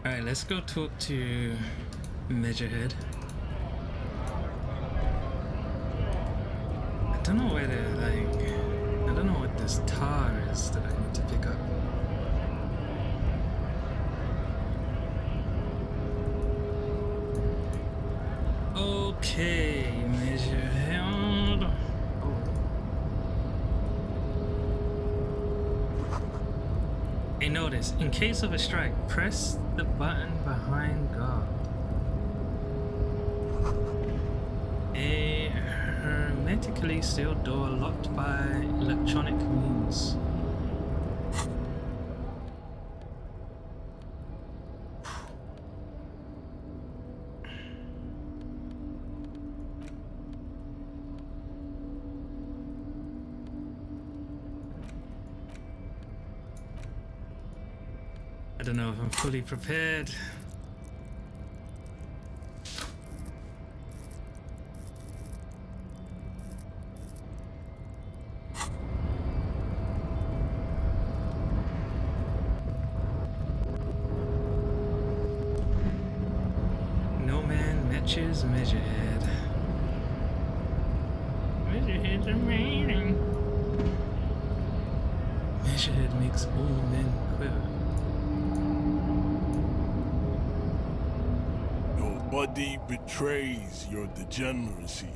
Alright, let's go talk to Measurehead. I don't know where to, I don't know what this tar is that I need to pick up. Okay, Measurehead. A notice, in case of a strike, press the button behind guard. A hermetically sealed door locked by electronic means. I don't know if I'm fully prepared. No man matches Measurehead. Measurehead's amazing. Measurehead makes all men quiver. Body betrays your degeneracy.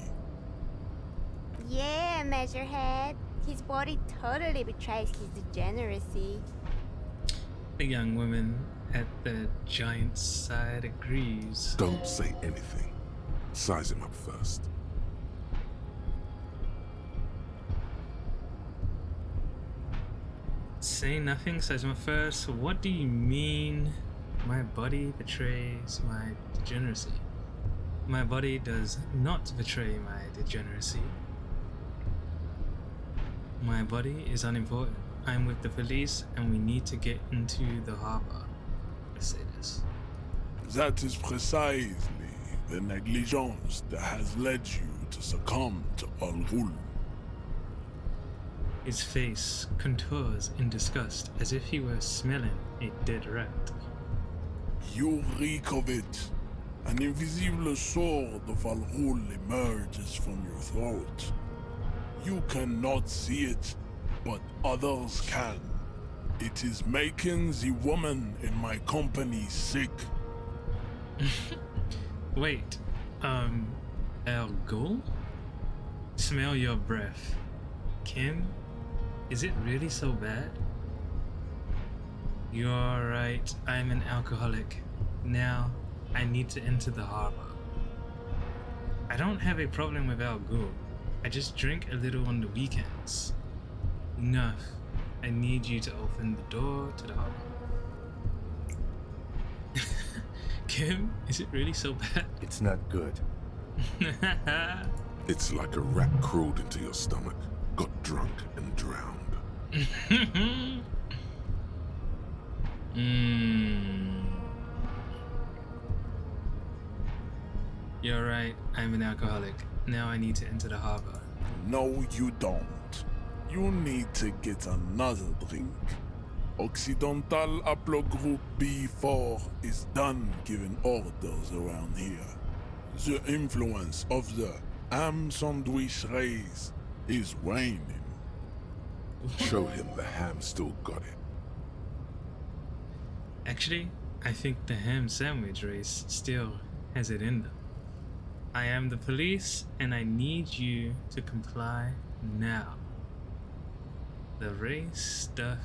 Yeah, Measurehead. His body totally betrays his degeneracy. The young woman at the giant's side agrees. Don't say anything. Size him up first. Say nothing, says my first. What do you mean? My body betrays my degeneracy. My body does not betray my degeneracy. My body is unimportant. I'm with the police and we need to get into the harbor. Let's say this. That is precisely the negligence that has led you to succumb to Al Ghul. His face contours in disgust as if he were smelling a dead rat. You reek of it. An invisible sword of Al Ghul emerges from your throat. You cannot see it, but others can. It is making the woman in my company sick. Wait, Al Ghul? Smell your breath. Kim, is it really so bad? You're right, I'm an alcoholic. Now, I need to enter the harbor. I don't have a problem with Al Ghul. I just drink a little on the weekends. Enough. I need you to open the door to the harbor. Kim, is it really so bad? It's not good. It's like a rat crawled into your stomach, got drunk and drowned. You're right, I'm an alcoholic. Now I need to enter the harbor. No, you don't. You need to get another drink. Occidental Haplogroup B4 is done giving orders around here. The influence of the ham sandwich race is waning. Show him the ham still got it. Actually, I think the ham sandwich race still has it in them. I am the police and I need you to comply now. The race stuff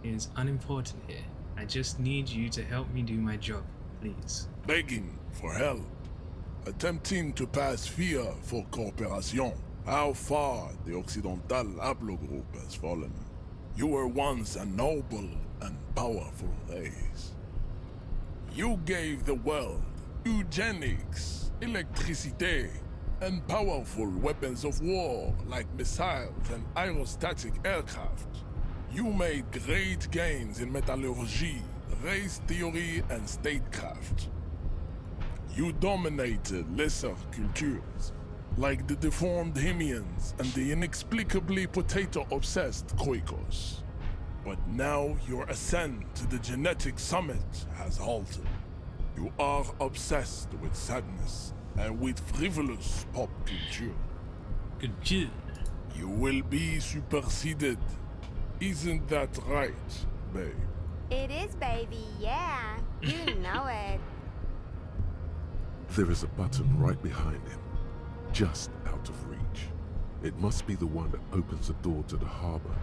is unimportant here. I just need you to help me do my job, please. Begging for help. Attempting to pass fear for cooperation. How far the Occidental Haplogroup has fallen. You were once a noble and powerful race. You gave the world eugenics, electricity, and powerful weapons of war like missiles and aerostatic aircraft. You made great gains in metallurgy, race theory, and statecraft. You dominated lesser cultures, like the deformed Hemians and the inexplicably potato-obsessed Quakers. But now your ascent to the genetic summit has halted. You are obsessed with sadness and with frivolous pop culture. Good job. You will be superseded. Isn't that right, babe? It is, baby, yeah. You know it. There is a button right behind him, just out of reach. It must be the one that opens the door to the harbor.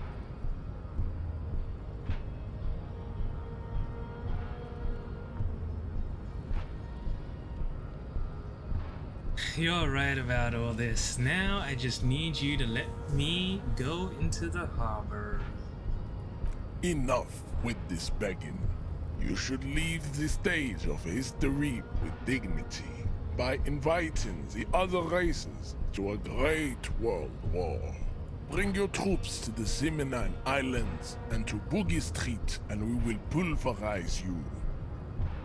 You're right about all this. Now I just need you to let me go into the harbor. Enough with this begging. You should leave the stage of history with dignity by inviting the other races to a great world war. Bring your troops to the Simonine Islands and to Boogie Street, and we will pulverize you.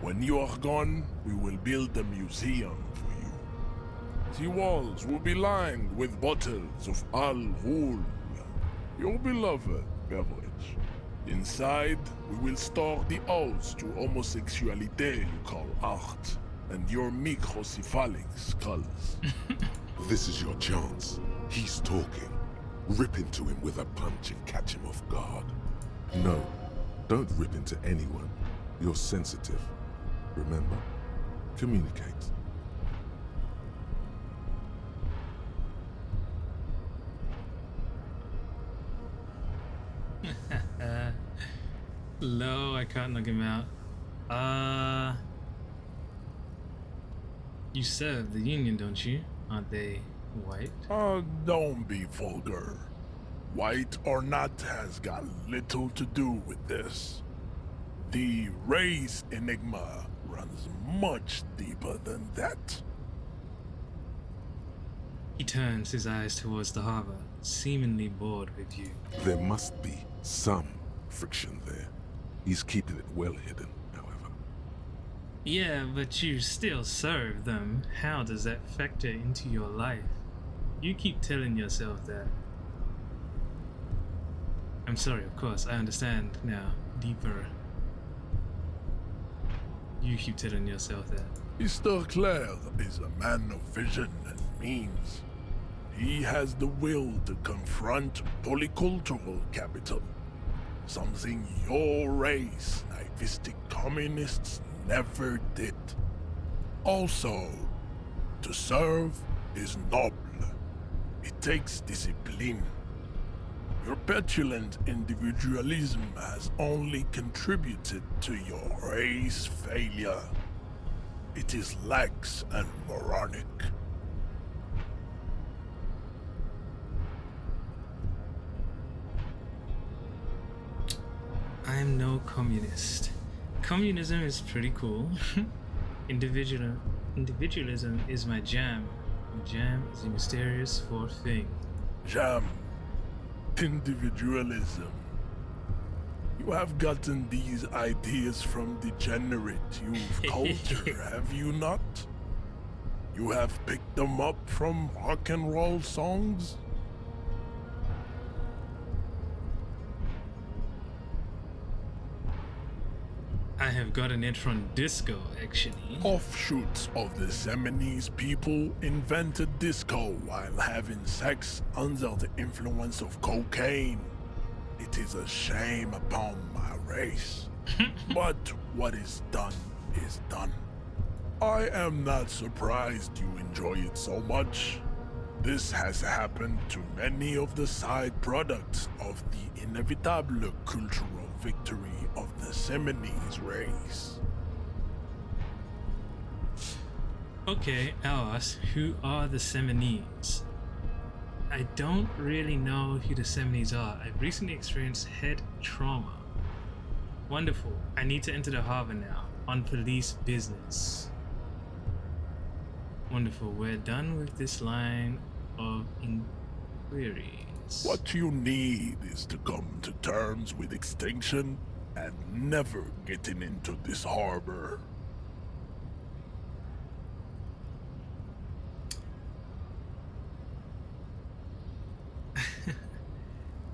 When you are gone, we will build a museum for you. The walls will be lined with bottles of Al Ghul, your beloved beverage. Inside, we will store the odes to homosexuality you call art, and your microcephalic skulls. This is your chance. He's talking. Rip into him with a punch and catch him off guard. No, don't rip into anyone. You're sensitive. Remember? Communicate. No, I can't knock him out. You serve the Union, don't you? Aren't they white? Don't be vulgar. White or not has got little to do with this. The race enigma runs much deeper than that. He turns his eyes towards the harbor, seemingly bored with you. There must be some friction there. He's keeping it well hidden, however. Yeah, but you still serve them. How does that factor into your life? You keep telling yourself that. I'm sorry, of course, I understand now. Deeper. You keep telling yourself that. Mr. Clare is a man of vision and means. He has the will to confront polycultural capital. Something your race, naivistic communists, never did. Also, to serve is noble. It takes discipline. Your petulant individualism has only contributed to your race failure. It is lax and moronic. I'm no communist. Communism is pretty cool. Individualism is my jam. My jam is a mysterious fourth thing. Jam. Individualism. You have gotten these ideas from degenerate youth culture, have you not? You have picked them up from rock and roll songs? I have gotten it from disco, actually. Offshoots of the Seminoles people invented disco while having sex under the influence of cocaine. It is a shame upon my race. But what is done is done. I am not surprised you enjoy it so much. This has happened to many of the side products of the inevitable cultural victory of the Seminoles race. Okay, Alice, who are the Seminoles? I don't really know who the Seminoles are. I've recently experienced head trauma. Wonderful. I need to enter the harbor now, on police business. Wonderful. We're done with this line of inquiries. What you need is to come to terms with extinction and never getting into this harbor.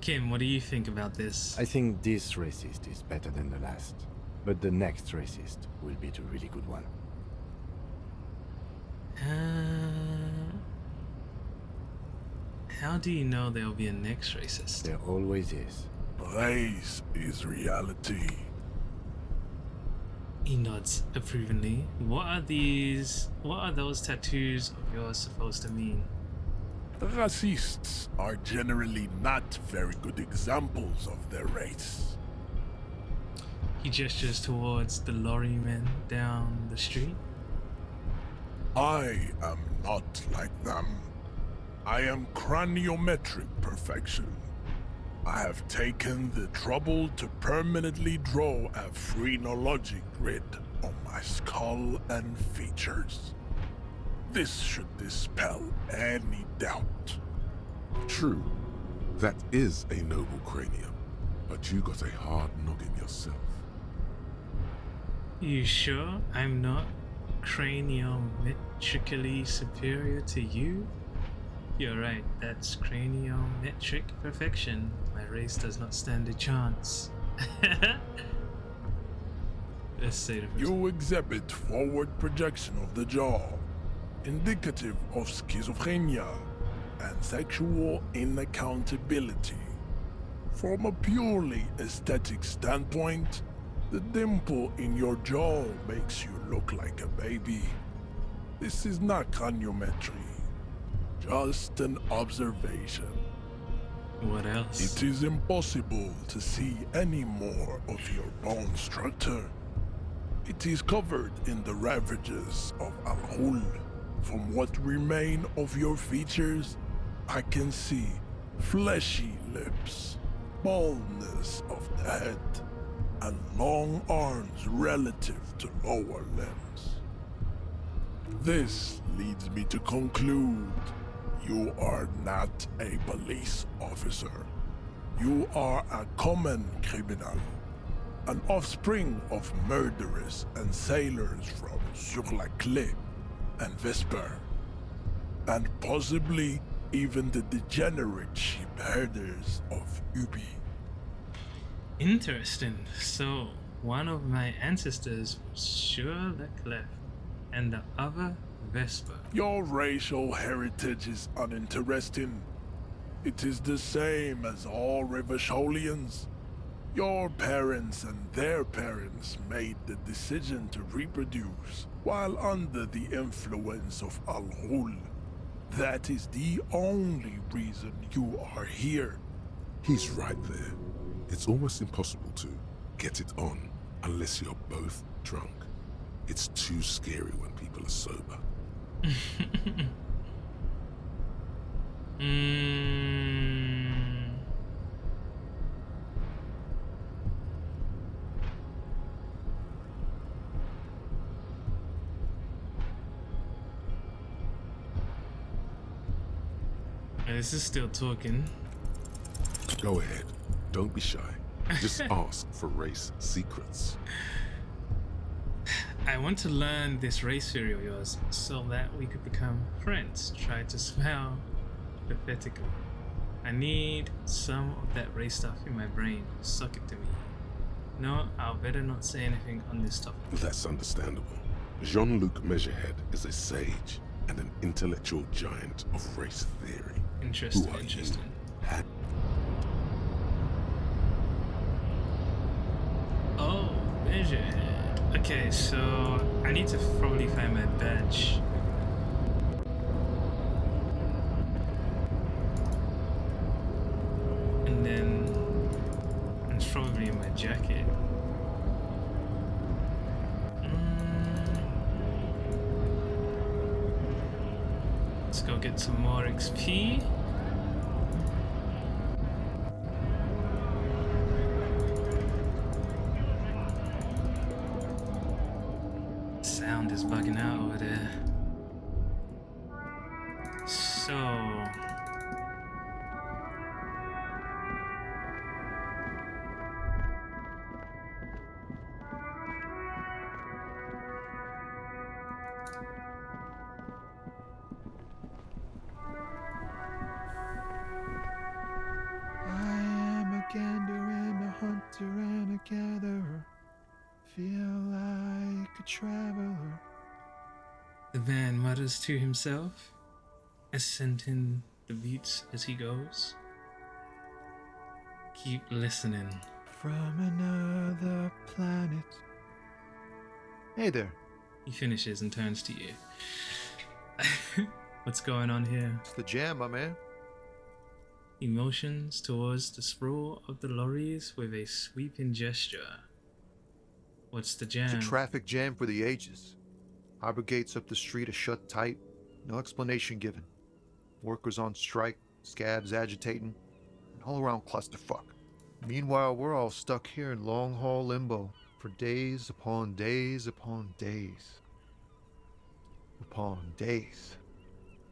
Kim, what do you think about this? I think this racist is better than the last, but the next racist will be the really good one. Uh, how do you know there'll be a next racist? There always is. Race is reality. He nods approvingly. What are these? What are those tattoos of yours supposed to mean? Racists are generally not very good examples of their race. He gestures towards the lorrymen down the street. I am not like them. I am craniometric perfection. I have taken the trouble to permanently draw a phrenologic grid on my skull and features. This should dispel any doubt. True, that is a noble cranium, but you got a hard noggin yourself. You sure I'm not craniometrically superior to you? You're right, that's craniometric perfection. My race does not stand a chance. Let's say the first. You exhibit forward projection of the jaw, indicative of schizophrenia and sexual inaccountability. From a purely aesthetic standpoint, the dimple in your jaw makes you look like a baby. This is not craniometry, just an observation. What else? It is impossible to see any more of your bone structure. It is covered in the ravages of Al-Hul. From what remain of your features, I can see fleshy lips, baldness of the head, and long arms relative to lower limbs. This leads me to conclude you are not a police officer. You are a common criminal, an offspring of murderers and sailors from Sur-la-Clé and Vesper, and possibly even the degenerate sheep herders of Ubi. Interesting. So, one of my ancestors was Sur-la-Clef, and the other Vesper. Your racial heritage is uninteresting. It is the same as all Rivasholians. Your parents and their parents made the decision to reproduce while under the influence of Al-Hul. That is the only reason you are here. He's right there. It's almost impossible to get it on unless you're both drunk. It's too scary when people are sober. This is still talking. Go ahead. Don't be shy. Just ask for race secrets. I want to learn this race theory of yours so that we could become friends. Try to smile pathetically. I need some of that race stuff in my brain. Suck it to me. No, I'll better not say anything on this topic. That's understandable. Jean-Luc Measurehead is a sage and an intellectual giant of race theory. Interesting, Who are interesting. you? Oh, Measurehead. Okay, so I need to probably find my badge. And then it's probably in my jacket. Let's go get some more XP. Sound is bugging out over there. So I am a gander and a hunter and a gatherer. Feel like a traveler. The man mutters to himself, accenting the beats as he goes. Keep listening. From another planet. Hey there. He finishes and turns to you. What's going on here? It's the jam, my man. He motions towards the sprawl of the lorries with a sweeping gesture. What's the jam? It's a traffic jam for the ages. Harbor gates up the street are shut tight. No explanation given. Workers on strike, scabs agitating, an all-around clusterfuck. Meanwhile, we're all stuck here in long-haul limbo for days upon days upon days. Upon days.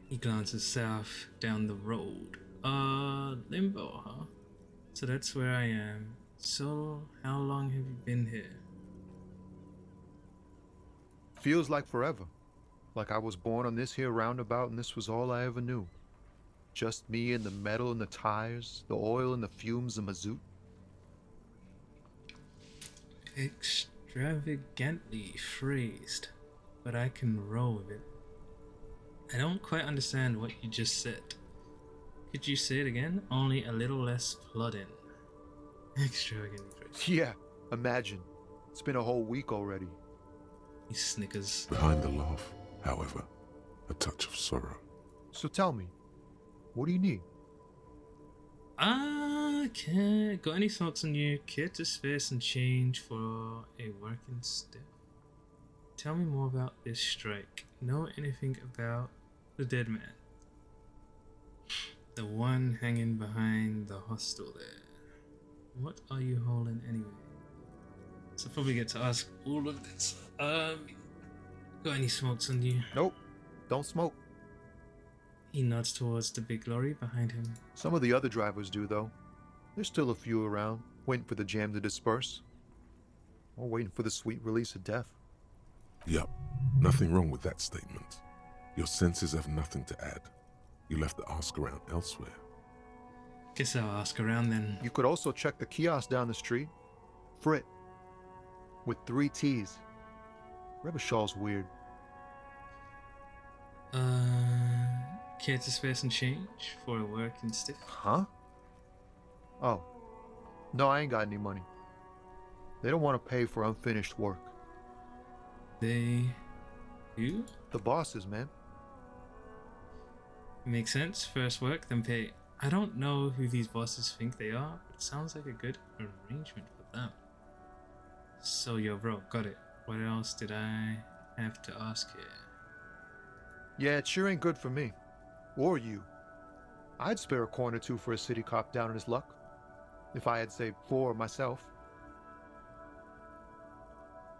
He glances south down the road. Limbo, huh? So that's where I am. So, how long have you been here? Feels like forever. Like I was born on this here roundabout and this was all I ever knew. Just me and the metal and the tires, the oil and the fumes of mazout. Extravagantly phrased, but I can roll with it. I don't quite understand what you just said. Could you say it again? Only a little less plodding. Extravagantly phrased. Yeah, imagine. It's been a whole week already. He snickers. Behind the laugh, however, a touch of sorrow. So tell me, what do you need? Okay. Got any thoughts on you? Care to spare some change for a working stiff? Tell me more about this strike. Know anything about the dead man? The one hanging behind the hostel there. What are you holding anyway? So I'll probably get to ask all of this. Got any smokes on you? Nope, don't smoke. He nods towards the big lorry behind him. Some of the other drivers do, though. There's still a few around, waiting for the jam to disperse. Or waiting for the sweet release of death. Yup, nothing wrong with that statement. Your senses have nothing to add. You'll have to ask around elsewhere. Guess I'll ask around then. You could also check the kiosk down the street. Frit. With 3 T's. Rebishaw's weird. Care to spare some change for a working stiff? Huh? Oh. No, I ain't got any money. They don't want to pay for unfinished work. They... who? The bosses, man. Makes sense. First work, then pay. I don't know who these bosses think they are, but it sounds like a good arrangement for them. So yo bro, got it. What else did I have to ask here? Yeah, it sure ain't good for me. Or you. I'd spare a coin or two for a city cop down in his luck. If I had saved 4 myself.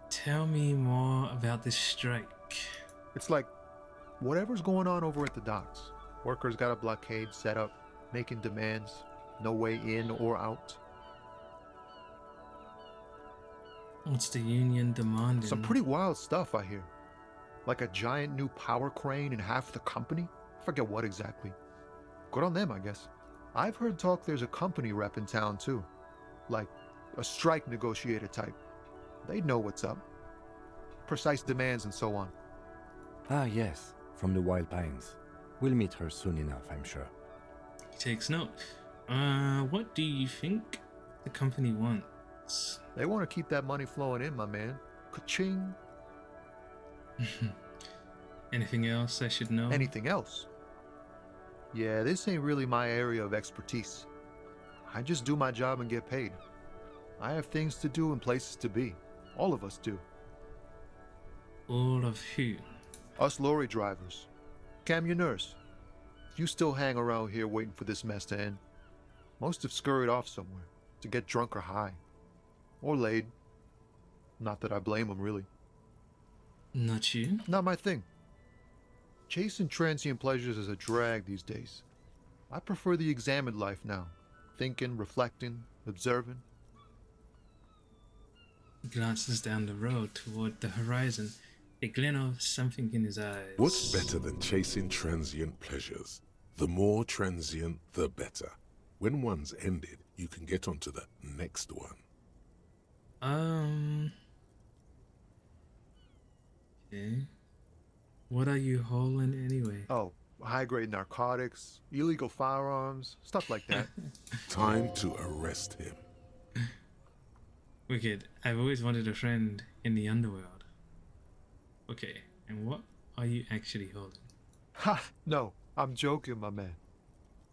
Tell me more about this strike. It's like whatever's going on over at the docks. Workers got a blockade set up, making demands, no way in or out. What's the union demanding? Some pretty wild stuff, I hear. Like a giant new power crane in half the company? I forget what exactly. Good on them, I guess. I've heard talk there's a company rep in town too. Like a strike negotiator type. They'd know what's up. Precise demands and so on. Ah, yes, from the Wild Pines. We'll meet her soon enough, I'm sure. He takes note. What do you think the company wants? They want to keep that money flowing in, my man. Ka-ching. Anything else I should know? Anything else? Yeah, this ain't really my area of expertise. I just do my job and get paid. I have things to do and places to be. All of us do. All of who? Us lorry drivers. Cam, your nurse. You still hang around here waiting for this mess to end. Most have scurried off somewhere to get drunk or high. Or laid. Not that I blame them, really. Not you? Not my thing. Chasing transient pleasures is a drag these days. I prefer the examined life now. Thinking, reflecting, observing. He glances down the road toward the horizon, a glint of something in his eyes. What's better than chasing transient pleasures? The more transient, the better. When one's ended, you can get onto the next one. Okay. What are you hauling anyway? Oh, high-grade narcotics, illegal firearms, stuff like that. Time to arrest him. Wicked. I've always wanted a friend in the underworld. Okay, and what are you actually holding? Ha! No, I'm joking, my man.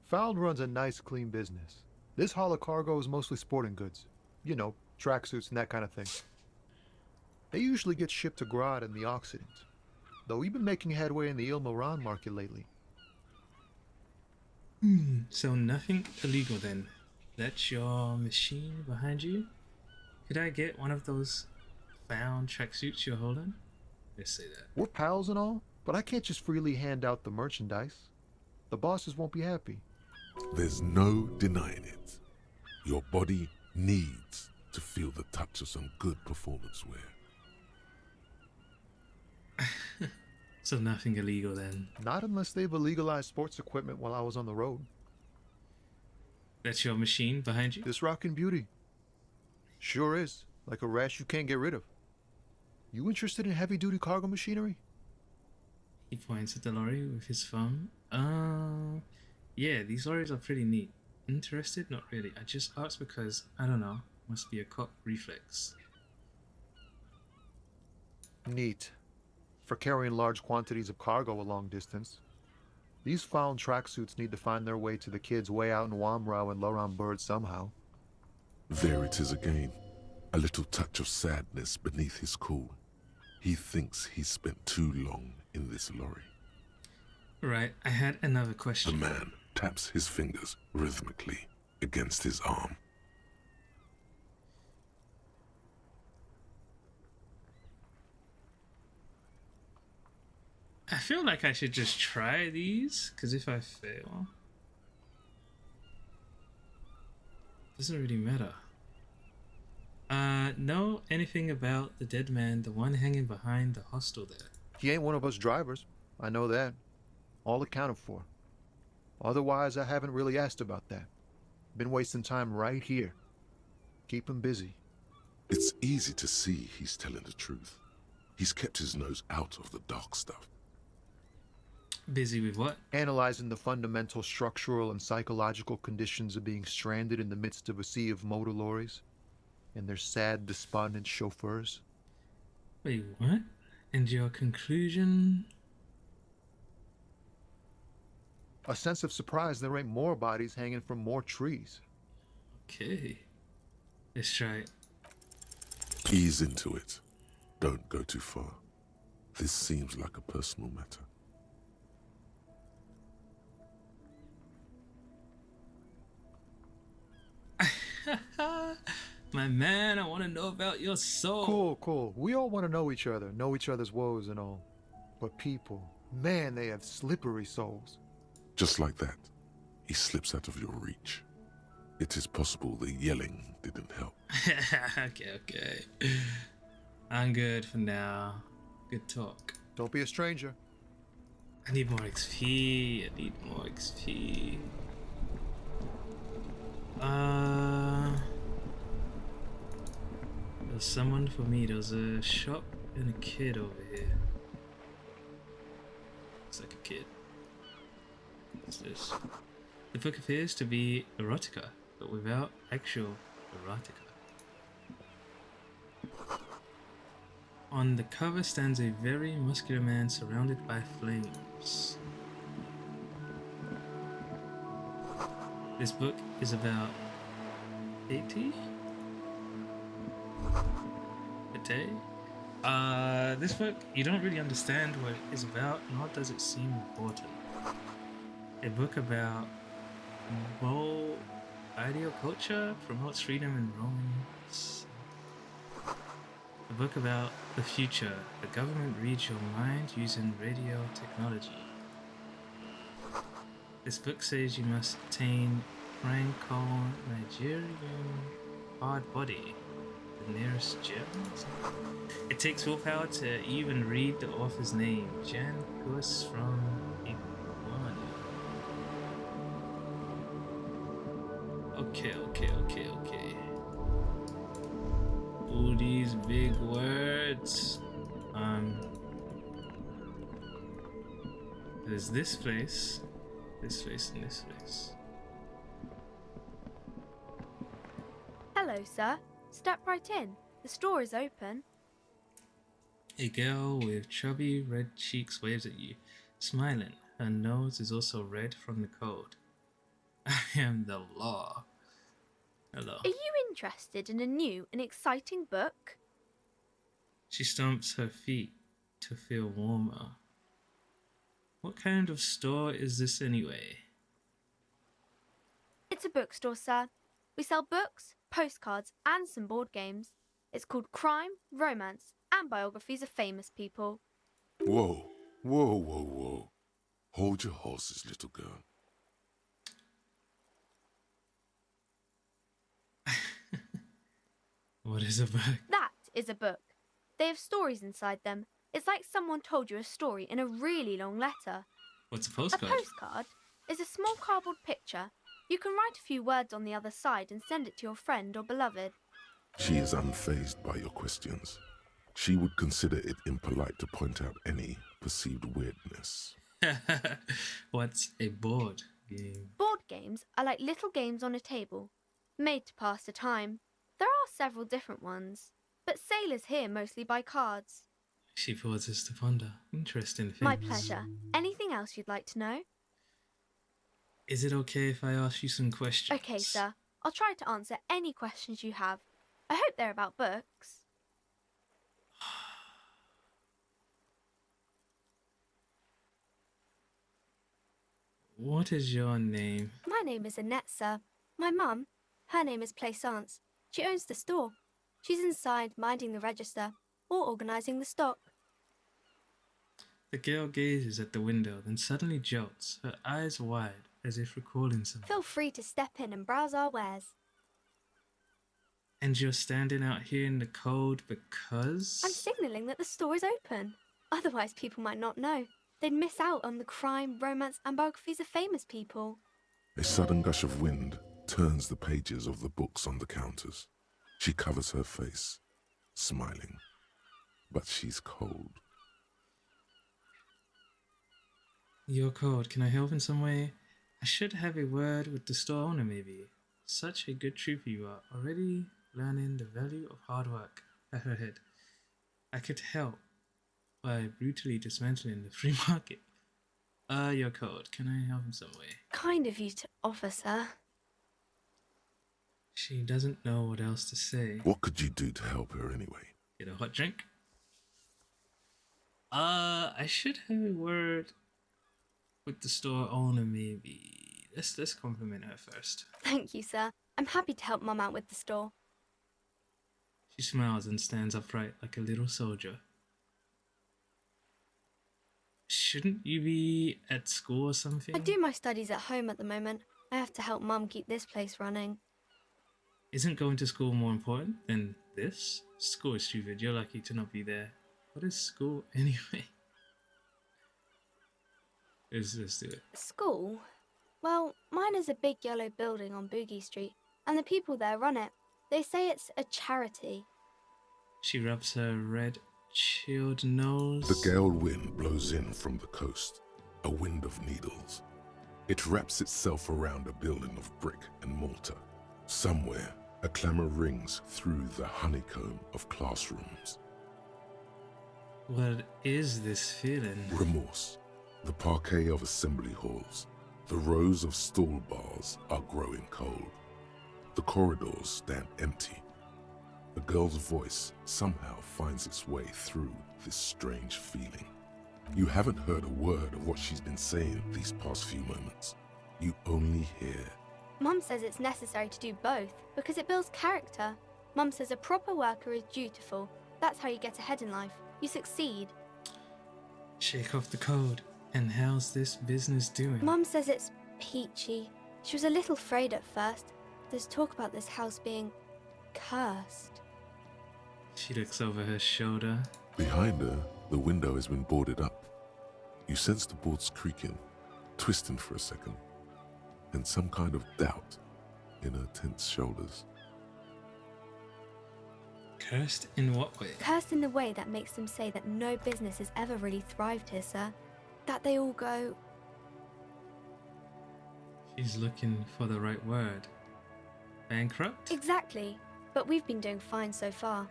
Found runs a nice, clean business. This haul of cargo is mostly sporting goods. You know, tracksuits and that kind of thing. They usually get shipped to Grodd in the Occident, though we've been making headway in the Ilmaran market lately. So nothing illegal then. That's your machine behind you? Could I get one of those found tracksuits you're holding? Let's say that. We're pals and all, but I can't just freely hand out the merchandise. The bosses won't be happy. There's no denying it. Your body needs to feel the touch of some good performance wear. So nothing illegal then. Not unless they've illegalized sports equipment while I was on the road. That's your machine behind you? This rockin' beauty. Sure is. Like a rash you can't get rid of. You interested in heavy-duty cargo machinery? He points at the lorry with his thumb. Yeah, these lorries are pretty neat. Interested? Not really. I just asked because, I don't know, must be a cop reflex. Neat. For carrying large quantities of cargo a long distance. These found tracksuits need to find their way to the kids way out in Wamrau and Loran Bird somehow. There it is again. A little touch of sadness beneath his cool. He thinks he's spent too long in this lorry. Right, I had another The question. man taps his fingers rhythmically against his arm. I feel like I should just try these, because if I fail, doesn't really matter. Know anything about the dead man, the one hanging behind the hostel there? He ain't one of us drivers. I know that. All accounted for. Otherwise, I haven't really asked about that. Been wasting time right here. Keep him busy. It's easy to see he's telling the truth. He's kept his nose out of the dark stuff. Busy with what? Analyzing the fundamental structural and psychological conditions of being stranded in the midst of a sea of motor lorries and their sad, despondent chauffeurs. Wait, what? And your conclusion? A sense of surprise there ain't more bodies hanging from more trees. Okay. Let's try it. Ease into it. Don't go too far. This seems like a personal matter. My man, I want to know about your soul. Cool. We all want to know each other, know each other's woes and all. But people, man, they have slippery souls. Just like that, he slips out of your reach. It is possible the yelling didn't help. Okay. I'm good for now. Good talk. Don't be a stranger. I need more XP. There's someone for me. There's a shop and a kid over here. Looks like a kid. What's this? The book appears to be erotica, but without actual erotica. On the cover stands a very muscular man surrounded by flames. This book is about Pate? This book, you don't really understand what it is about, nor does it seem important. A book about ideal culture promotes freedom and romance. A book about the future. The government reads your mind using radio technology. This book says you must attain Franco Nigerian hard body, the nearest gem. It takes willpower to even read the author's name, Jan Kus from Iguana. Okay. All these big words. There's this place, and this place. Hello, sir. Step right in. The store is open. A girl with chubby red cheeks waves at you, smiling. Her nose is also red from the cold. I am the law. Hello. Are you interested in a new and exciting book? She stamps her feet to feel warmer. What kind of store is this anyway? It's a bookstore, sir. We sell books, postcards, and some board games. It's called Crime, Romance, and Biographies of Famous People. Whoa, whoa, whoa, whoa. Hold your horses, little girl. What is a book? That is a book. They have stories inside them. It's like someone told you a story in a really long letter. What's a A postcard? postcard is a small cardboard picture. You can write a few words on the other side and send it to your friend or beloved. She is unfazed by your questions. She would consider it impolite to point out any perceived weirdness. What's a board game? Board games are like little games on a table, made to pass the time. There are several different ones, but sailors here mostly buy cards. She pauses to ponder. Interesting things. My pleasure. Anything else you'd like to know? Is it okay if I ask you some questions? Okay, sir. I'll try to answer any questions you have. I hope they're about books. What is your name? My name is Annette, sir. My mum, her name is Plaisance. She owns the store. She's inside minding the register or organising the stock. The girl gazes at the window, then suddenly jolts, her eyes wide, as if recalling something. Feel free to step in and browse our wares. And you're standing out here in the cold because... I'm signalling that the store is open. Otherwise, people might not know. They'd miss out on the crime, romance, and biographies of famous people. A sudden gush of wind turns the pages of the books on the counters. She covers her face, smiling. But she's cold. You're cold. Can I help in some way? I should have a word with the store owner, maybe. Such a good trooper you are, already learning the value of hard work. At her head. I could help by brutally dismantling the free market. You're cold. Can I help in some way? Kind of you to offer, sir. She doesn't know what else to say. What could you do to help her anyway? Get a hot drink? I should have a word with the store owner, maybe. Let's compliment her first. Thank you, sir. I'm happy to help Mum out with the store. She smiles and stands upright like a little soldier. Shouldn't you be at school or something? I do my studies at home at the moment. I have to help Mum keep this place running. Isn't going to school more important than this? School is stupid. You're lucky to not be there. What is school anyway? Let's do it. School? Well, mine is a big yellow building on Boogie Street, and the people there run it. They say it's a charity. She rubs her red, chilled nose. The gale wind blows in from the coast, a wind of needles. It wraps itself around a building of brick and mortar. Somewhere, a clamour rings through the honeycomb of classrooms. What is this feeling? Remorse. The parquet of assembly halls, the rows of stall bars are growing cold. The corridors stand empty. The girl's voice somehow finds its way through this strange feeling. You haven't heard a word of what she's been saying these past few moments. You only hear... Mum says it's necessary to do both because it builds character. Mum says a proper worker is dutiful. That's how you get ahead in life. You succeed. Shake off the cold. And how's this business doing? Mum says it's peachy. She was a little afraid at first. There's talk about this house being cursed. She looks over her shoulder. Behind her, the window has been boarded up. You sense the boards creaking, twisting for a second, and some kind of doubt in her tense shoulders. Cursed in what way? Cursed in the way that makes them say that no business has ever really thrived here, sir. that they all go. She's looking for the right word. Bankrupt? Exactly, but we've been doing fine so far.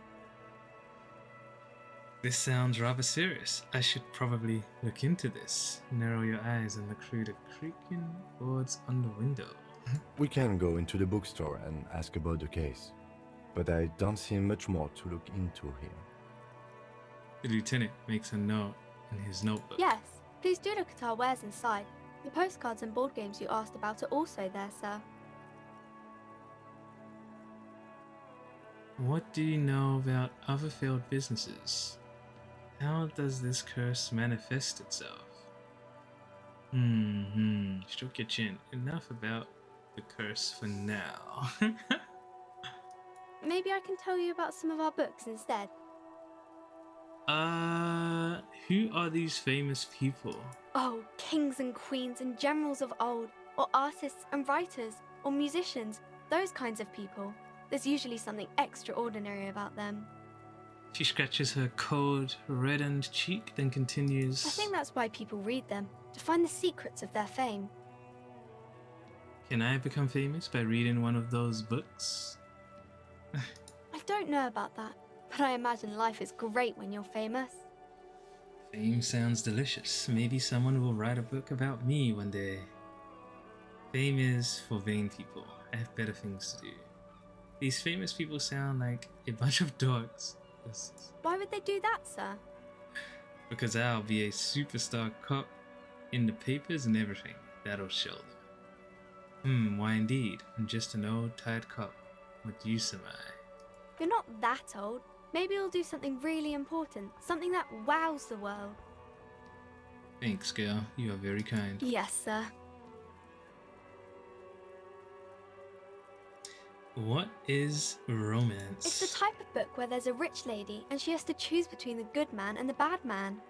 This sounds rather serious. I should probably look into this. Narrow your eyes and look through the creaking boards on the window. We can go into the bookstore and ask about the case, but I don't see much more to look into here. The lieutenant makes a note in his notebook. Yes, please do look at our wares inside. The postcards and board games you asked about are also there, sir. What do you know about other failed businesses? How does this curse manifest itself? Stroke your chin. Enough about the curse for now. Maybe I can tell you about some of our books instead. Who are these famous people? Oh, kings and queens and generals of old, or artists and writers, or musicians, those kinds of people. There's usually something extraordinary about them. She scratches her cold, reddened cheek, then continues. I think that's why people read them, to find the secrets of their fame. Can I become famous by reading one of those books? I don't know about that, but I imagine life is great when you're famous. Fame sounds delicious. Maybe someone will write a book about me one day. Fame is for vain people. I have better things to do. These famous people sound like a bunch of dogs. Why would they do that, sir? Because I'll be a superstar cop in the papers and everything. That'll show them. Why indeed? I'm just an old tired cop. What use am I? You're not that old. Maybe you'll do something really important, something that wows the world. Thanks, girl. You are very kind. Yes, sir. What is romance? It's the type of book where there's a rich lady and she has to choose between the good man and the bad man.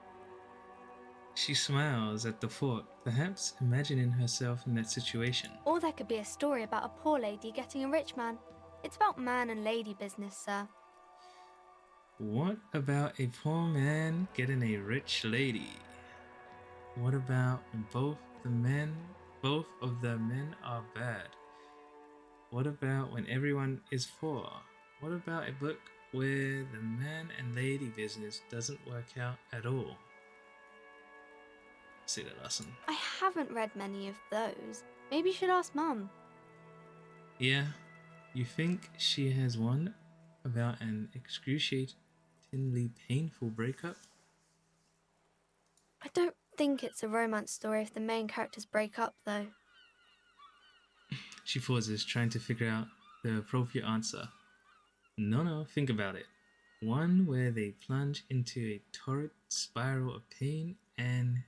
She smiles at the thought, perhaps imagining herself in that situation. Or there could be a story about a poor lady getting a rich man. It's about man and lady business, sir. What about a poor man getting a rich lady? What about when both of the men are bad? What about when everyone is poor? What about a book where the man and lady business doesn't work out at all? See that, Lawson? I haven't read many of those. Maybe you should ask Mum. Yeah, you think she has one about an excruciatingly painful breakup? I don't think it's a romance story if the main characters break up, though. She pauses, trying to figure out the appropriate answer. No, think about it. One where they plunge into a torrid spiral of pain and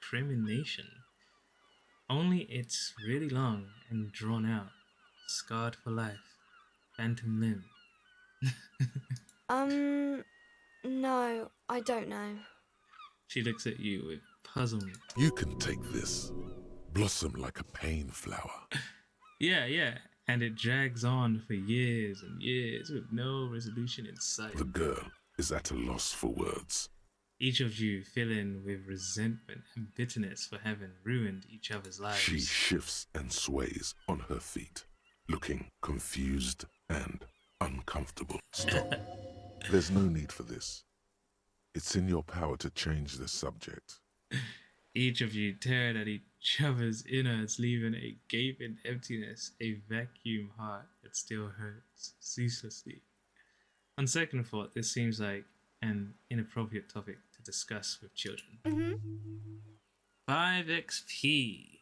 recrimination. Only it's really long and drawn out. Scarred for life. Phantom limb. No, I don't know. She looks at you with puzzlement. You can take this. Blossom like a pain flower. Yeah, and it drags on for years and years with no resolution in sight. The girl is at a loss for words. Each of you filling with resentment and bitterness for having ruined each other's lives. She shifts and sways on her feet, looking confused and uncomfortable. Stop. There's no need for this. It's in your power to change the subject. Each of you teared at each other's innards, leaving a gaping emptiness, a vacuum heart that still hurts ceaselessly. On second thought, this seems like an inappropriate topic to discuss with children. 5 XP.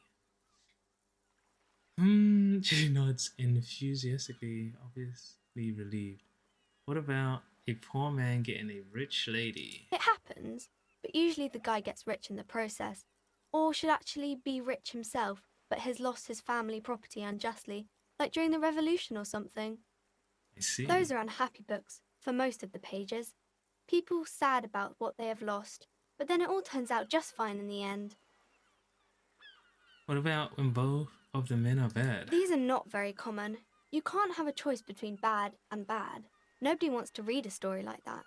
She nods enthusiastically, obviously relieved. What about a poor man getting a rich lady? It happens, but usually the guy gets rich in the process. Or should actually be rich himself, but has lost his family property unjustly, like during the revolution or something. I see. Those are unhappy books, for most of the pages. People sad about what they have lost, but then it all turns out just fine in the end. What about when both of the men are bad? These are not very common. You can't have a choice between bad and bad. Nobody wants to read a story like that.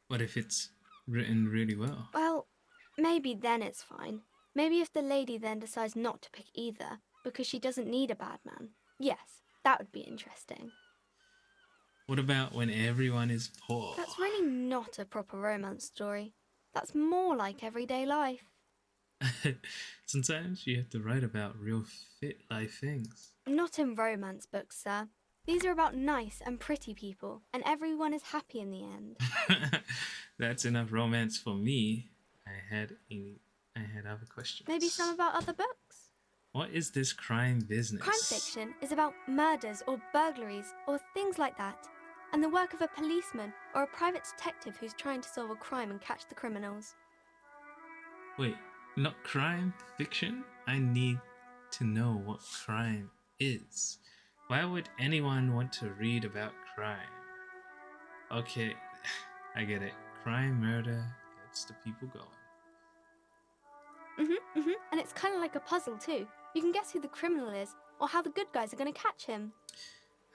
What if it's written really well? Well, Maybe then it's fine. Maybe if the lady then decides not to pick either because she doesn't need a bad man. Yes, that would be interesting. What about when everyone is poor? That's really not a proper romance story. That's more like everyday life. Sometimes you have to write about real fit life things. Not in romance books, sir. These are about nice and pretty people, and everyone is happy in the end. That's enough romance for me. I had other questions. Maybe some about other books? What is this crime business? Crime fiction is about murders or burglaries or things like that, and the work of a policeman or a private detective who's trying to solve a crime and catch the criminals. Wait, not crime fiction? I need to know what crime is. Why would anyone want to read about crime? Okay, I get it. Crime, murder gets the people going. And it's kind of like a puzzle too. You can guess who the criminal is or how the good guys are going to catch him.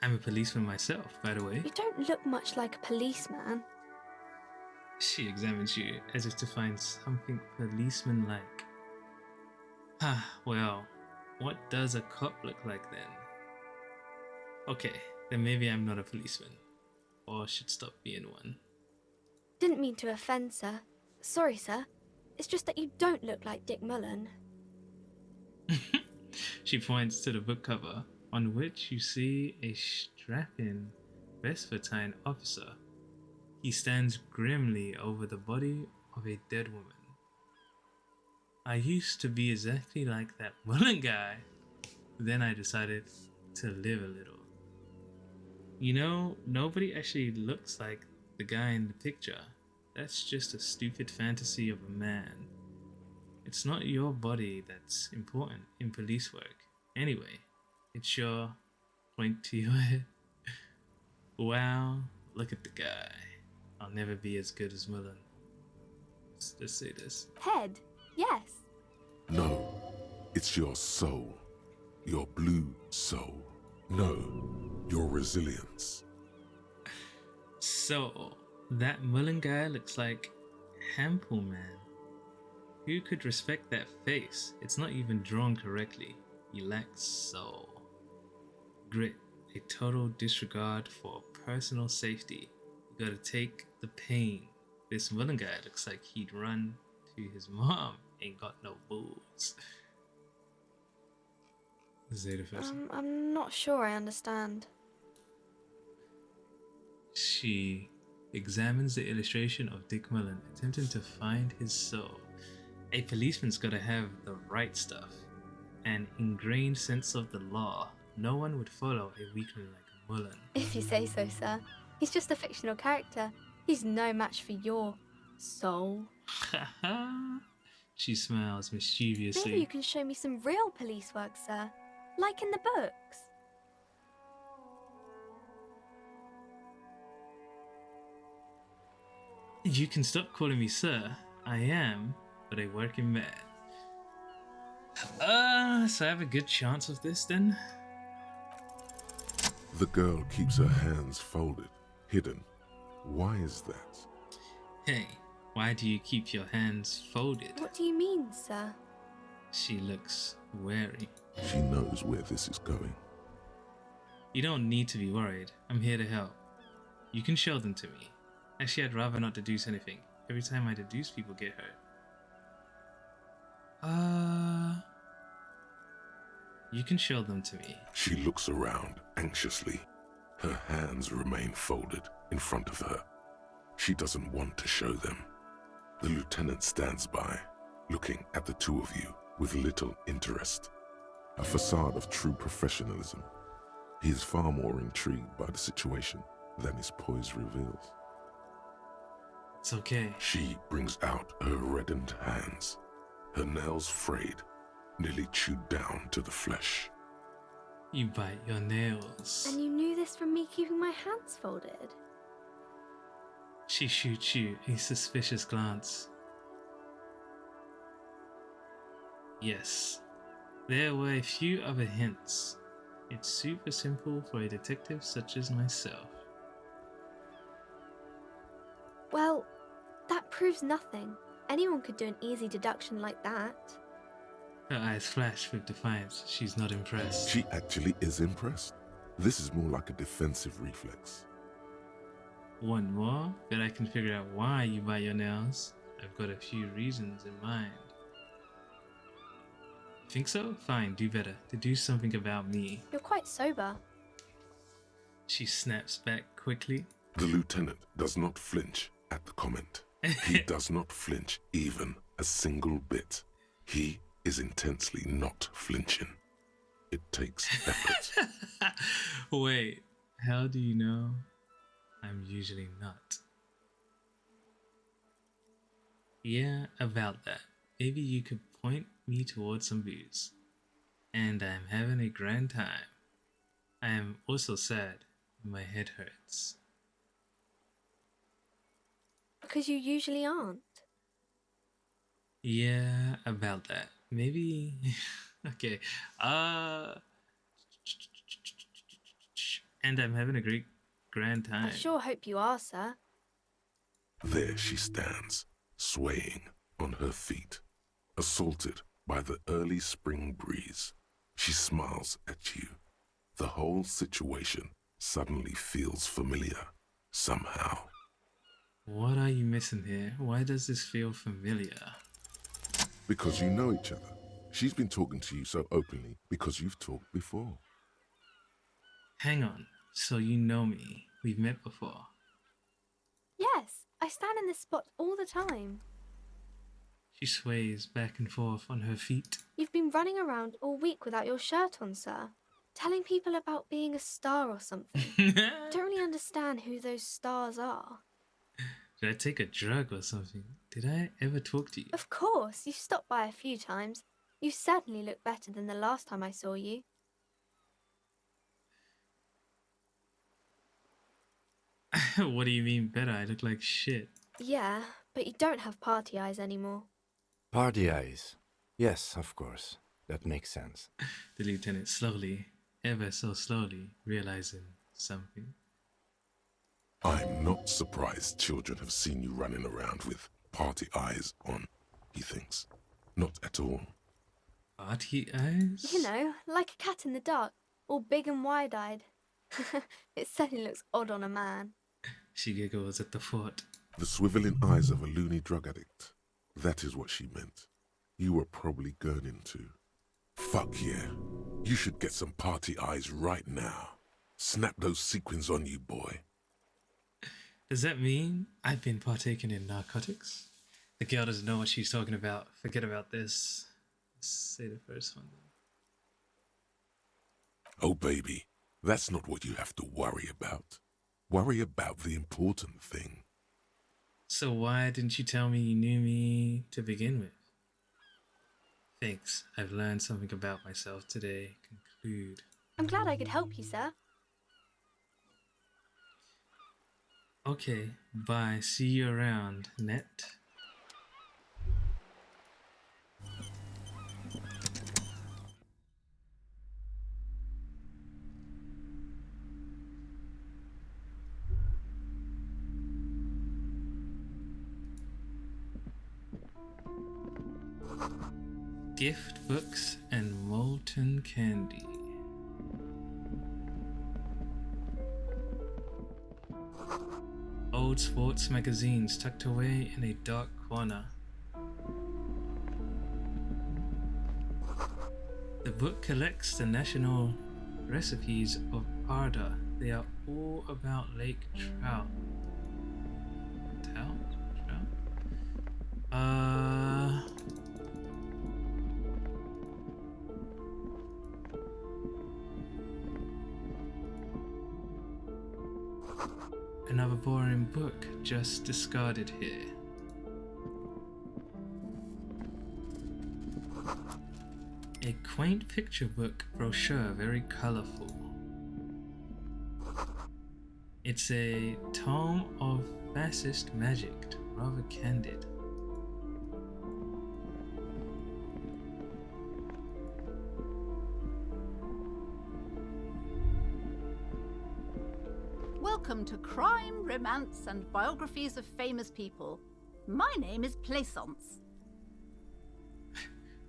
I'm a policeman myself, by the way. You don't look much like a policeman. She examines you as if to find something policeman-like. Well, what does a cop look like then? Okay, then maybe I'm not a policeman. Or should stop being one. Didn't mean to offend, sir. Sorry, sir. It's just that you don't look like Dick Mullen. She points to the book cover, on which you see a strapping Vespertine officer. He stands grimly over the body of a dead woman. I used to be exactly like that Mullen guy. Then I decided to live a little. You know, nobody actually looks like the guy in the picture. That's just a stupid fantasy of a man. It's not your body that's important in police work. Anyway, it's your point to your head. Wow, look at the guy. I'll never be as good as Mullen. Let's say this. Head? Yes. No, it's your soul. Your blue soul. No, your resilience. So, that Mullen guy looks like Hample Man. Who could respect that face? It's not even drawn correctly. He lacks soul. Grit, a total disregard for personal safety. You gotta take the pain. This Mullen guy looks like he'd run to his mom. Ain't got no balls. Zeta first. I'm not sure I understand. She examines the illustration of Dick Mullen, attempting to find his soul. A policeman's gotta have the right stuff. An ingrained sense of the law. No one would follow a weakling like Mullen. If you say so, sir. He's just a fictional character. He's no match for your soul. Haha. She smiles mischievously. Maybe you can show me some real police work, sir. Like in the books. You can stop calling me sir. I am but a working man. So I have a good chance of this then? The girl keeps her hands folded, hidden. Why is that? Hey, why do you keep your hands folded? What do you mean, sir? She looks wary. She knows where this is going. You don't need to be worried. I'm here to help. You can show them to me. Actually, I'd rather not deduce anything. Every time I deduce, people get hurt. You can show them to me. She looks around anxiously. Her hands remain folded in front of her. She doesn't want to show them. The lieutenant stands by, looking at the two of you with little interest. A facade of true professionalism. He is far more intrigued by the situation than his poise reveals. It's okay. She brings out her reddened hands, her nails frayed, nearly chewed down to the flesh. You bite your nails. And you knew this from me keeping my hands folded? She shoots you a suspicious glance. Yes, there were a few other hints. It's super simple for a detective such as myself. Well, that proves nothing. Anyone could do an easy deduction like that. Her eyes flash with defiance. She's not impressed. She actually is impressed. This is more like a defensive reflex. One more? Bet I can figure out why you bite your nails. I've got a few reasons in mind. Think so? Fine, do better. Deduce something about me. You're quite sober. She snaps back quickly. The lieutenant does not flinch at the comment. He does not flinch even a single bit. He is intensely not flinching. It takes effort. Wait, how do you know I'm usually not? Yeah, about that. Maybe you could point me towards some booze. And I'm having a grand time. I am also sad. My head hurts. Because you usually aren't. Yeah, about that. Maybe... okay. And I'm having a great grand time. I sure hope you are, sir. There she stands, swaying on her feet, assaulted by the early spring breeze. She smiles at you. The whole situation suddenly feels familiar, somehow. What are you missing here? Why does this feel familiar? Because you know each other. She's been talking to you so openly because you've talked before. Hang on. So you know me. We've met before. Yes, I stand in this spot all the time. She sways back and forth on her feet. You've been running around all week without your shirt on, sir. Telling people about being a star or something. Don't really understand who those stars are. Did I take a drug or something? Did I ever talk to you? Of course, you've stopped by a few times. You certainly look better than the last time I saw you. What do you mean better? I look like shit. Yeah, but you don't have party eyes anymore. Party eyes. Yes, of course. That makes sense. The lieutenant slowly, ever so slowly, realizing something. I'm not surprised children have seen you running around with party eyes on, he thinks. Not at all. Party eyes? You know, like a cat in the dark, all big and wide-eyed. It certainly looks odd on a man. She giggles at the thought. The swiveling eyes of a loony drug addict. That is what she meant. You were probably gurning too. Fuck yeah. You should get some party eyes right now. Snap those sequins on you, boy. Does that mean I've been partaking in narcotics? The girl doesn't know what she's talking about. Forget about this. Let's say the first one. Oh, baby, that's not what you have to worry about. Worry about the important thing. So why didn't you tell me you knew me to begin with? Thanks. I've learned something about myself today. Conclude. I'm glad I could help you, sir. Okay, bye. See you around, Net. Gift books and molten candy. Old sports magazines tucked away in a dark corner. The book collects the national recipes of Arda. They are all about lake trout. Trout? Another boring book just discarded here. A quaint picture book brochure, very colorful. It's a tome of fascist magic, rather candid. Welcome to Crime, Romance, and Biographies of Famous People. My name is Plaisance.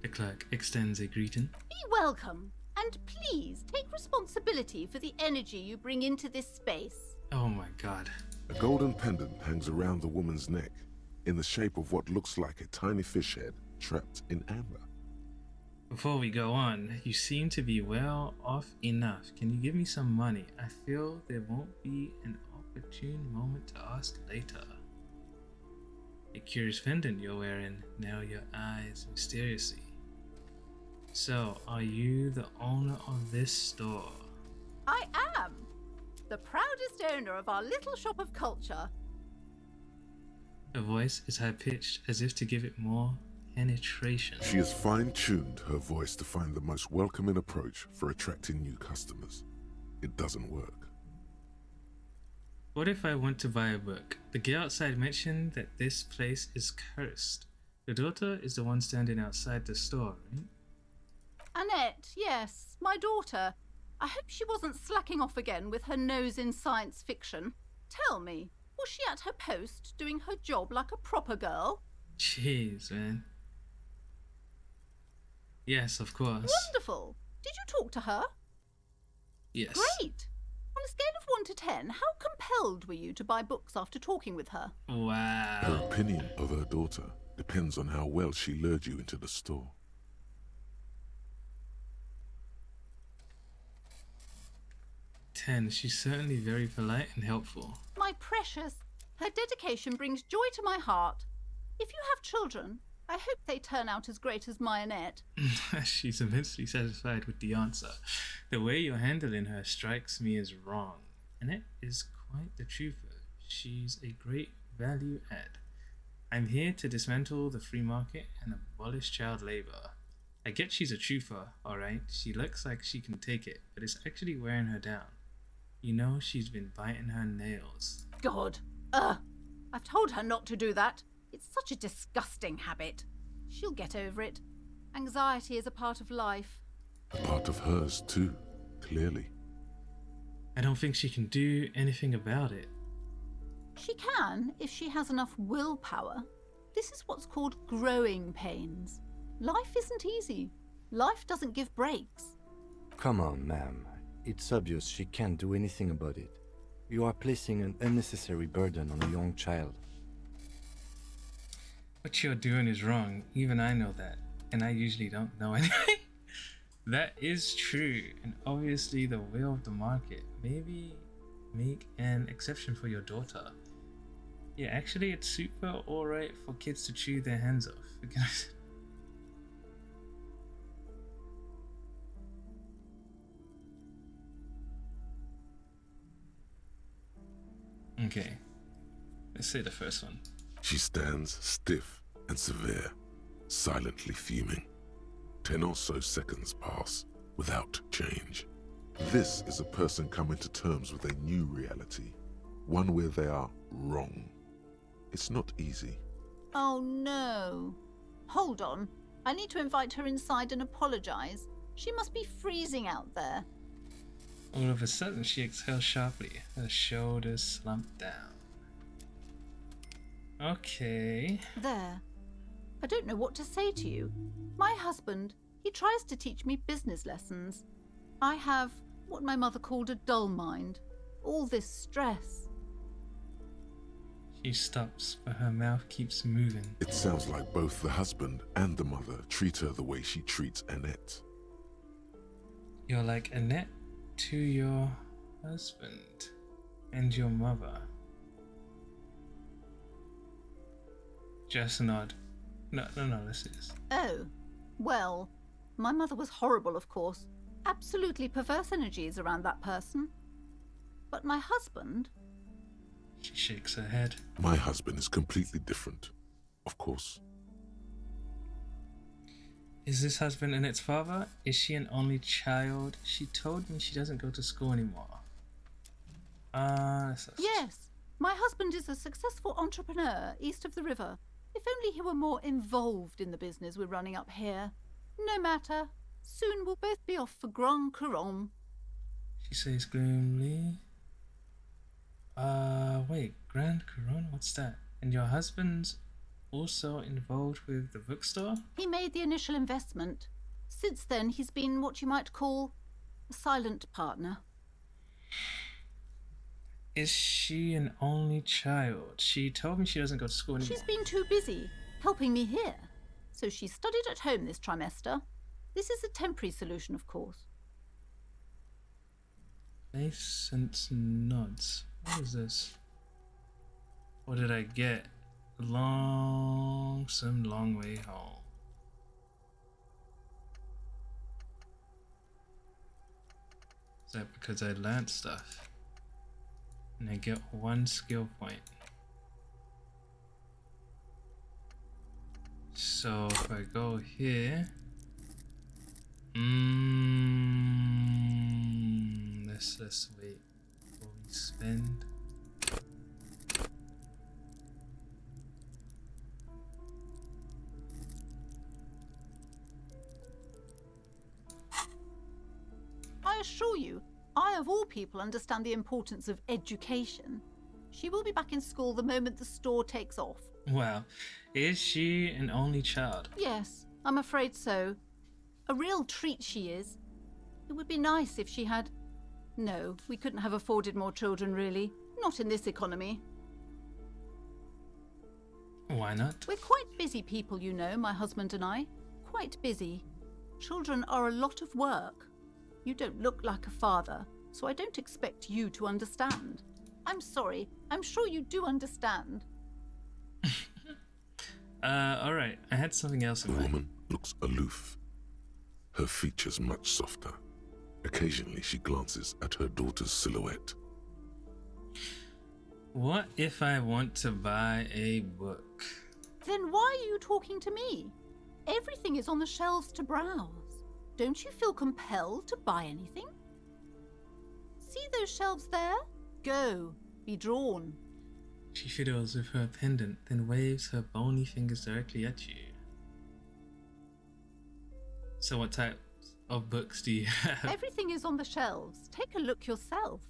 The clerk extends a greeting. Be welcome, and please take responsibility for the energy you bring into this space. Oh my god. A golden pendant hangs around the woman's neck, in the shape of what looks like a tiny fish head trapped in amber. Before we go on, you seem to be well off enough. Can you give me some money? I feel there won't be an opportune moment to ask later. A curious pendant you're wearing, now your eyes mysteriously. So, are you the owner of this store? I am the proudest owner of our little shop of culture. Her voice is high-pitched, as if to give it more penetration. She has fine-tuned her voice to find the most welcoming approach for attracting new customers. It doesn't work. What if I want to buy a book? The girl outside mentioned that this place is cursed. The daughter is the one standing outside the store, right? Annette, yes, my daughter. I hope she wasn't slacking off again with her nose in science fiction. Tell me, was she at her post doing her job like a proper girl? Jeez, man. Yes, of course. Wonderful. Did you talk to her? Yes. Great. On a scale of 1 to 10, how compelled were you to buy books after talking with her? Her Wow. opinion of her daughter depends on how well she lured you into the store. 10. She's certainly very polite and helpful. My precious, her dedication brings joy to my heart. If you have children, I hope they turn out as great as my Annette. She's immensely satisfied with the answer. The way you're handling her strikes me as wrong. Annette is quite the trooper. She's a great value add. I'm here to dismantle the free market and abolish child labor. I get she's a trooper, alright. She looks like she can take it, but it's actually wearing her down. You know she's been biting her nails. God. I've told her not to do that. It's such a disgusting habit. She'll get over it. Anxiety is a part of life. A part of hers, too, clearly. I don't think she can do anything about it. She can if she has enough willpower. This is what's called growing pains. Life isn't easy. Life doesn't give breaks. Come on, ma'am. It's obvious she can't do anything about it. You are placing an unnecessary burden on a young child. What you're doing is wrong. Even I know that. And I usually don't know anyway. That is true. And obviously the will of the market. Maybe make an exception for your daughter. Yeah, actually it's super alright for kids to chew their hands off. Because okay. Let's say the first one. She stands stiff and severe, silently fuming. 10 or so seconds pass without change. This is a person coming to terms with a new reality, one where they are wrong. It's not easy. Oh no. Hold on. I need to invite her inside and apologize. She must be freezing out there. All of a sudden she exhales sharply, her shoulders slump down. Okay. There. I don't know what to say to you. My husband, he tries to teach me business lessons. I have what my mother called a dull mind. All this stress. She stops, but her mouth keeps moving. It sounds like both the husband and the mother treat her the way she treats Annette. You're like Annette to your husband and your mother. Just nod. No, let's do this. Oh, well, my mother was horrible, of course. Absolutely perverse energies around that person. But my husband... She shakes her head. My husband is completely different, of course. Is this husband Annette's father? Is she an only child? She told me she doesn't go to school anymore. Yes, my husband is a successful entrepreneur east of the river. If only he were more involved in the business we're running up here. No matter. Soon we'll both be off for Grand Couronne. She says gloomily. Wait, Grand Couronne? What's that? And your husband's also involved with the bookstore? He made the initial investment. Since then, he's been what you might call a silent partner. Is she an only child? She told me she doesn't go to school anymore. She's been too busy helping me here. So she studied at home this trimester. This is a temporary solution, of course. Face and nods. What is this? What did I get? Some long way home. Is that because I learned stuff? And I get 1 skill point. So if I go here, let's wait before we spend. I assure you, I of all people understand the importance of education. She will be back in school the moment the store takes off. Wow, is she an only child? Yes, I'm afraid so. A real treat she is. It would be nice if she had... No, we couldn't have afforded more children, really. Not in this economy. Why not? We're quite busy people, you know, my husband and I. Quite busy. Children are a lot of work. You don't look like a father, so I don't expect you to understand. I'm sorry. I'm sure you do understand. Alright. I had something else in The mind. woman looks aloof, her features much softer. Occasionally she glances at her daughter's silhouette. What if I want to buy a book? Then why are you talking to me? Everything is on the shelves to browse. Don't you feel compelled to buy anything? See those shelves there? Go. Be drawn. She fiddles with her pendant, then waves her bony fingers directly at you. So what types of books do you have? Everything is on the shelves. Take a look yourself.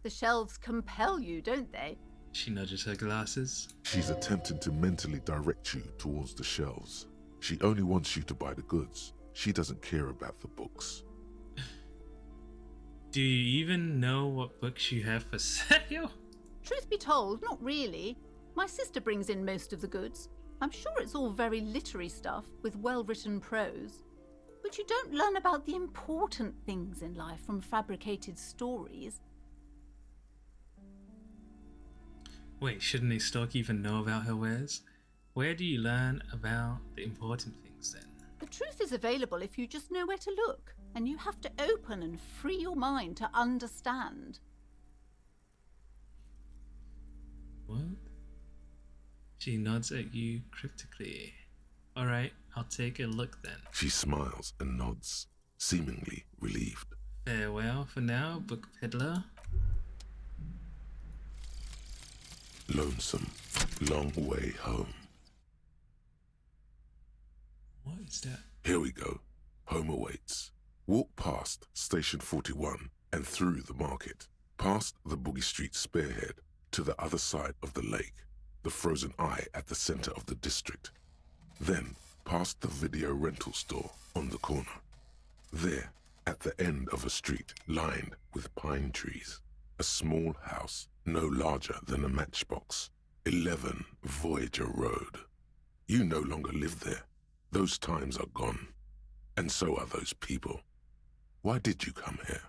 The shelves compel you, don't they? She nudges her glasses. She's attempting to mentally direct you towards the shelves. She only wants you to buy the goods. She doesn't care about the books. Do you even know what books you have for sale? Truth be told, not really. My sister brings in most of the goods. I'm sure it's all very literary stuff with well-written prose. But you don't learn about the important things in life from fabricated stories. Wait, shouldn't a stock even know about her wares? Where do you learn about the important things then? The truth is available if you just know where to look, and you have to open and free your mind to understand. What? She nods at you cryptically. Alright, I'll take a look then. She smiles and nods, seemingly relieved. Farewell for now, book peddler. Lonesome, long way home. What is that? Here we go. Home awaits. Walk past Station 41 and through the market, past the Boogie Street spearhead to the other side of the lake, the frozen eye at the center of the district. Then past the video rental store on the corner. There, at the end of a street lined with pine trees, a small house no larger than a matchbox. 11 Voyager Road. You no longer live there. Those times are gone. And so are those people. Why did you come here?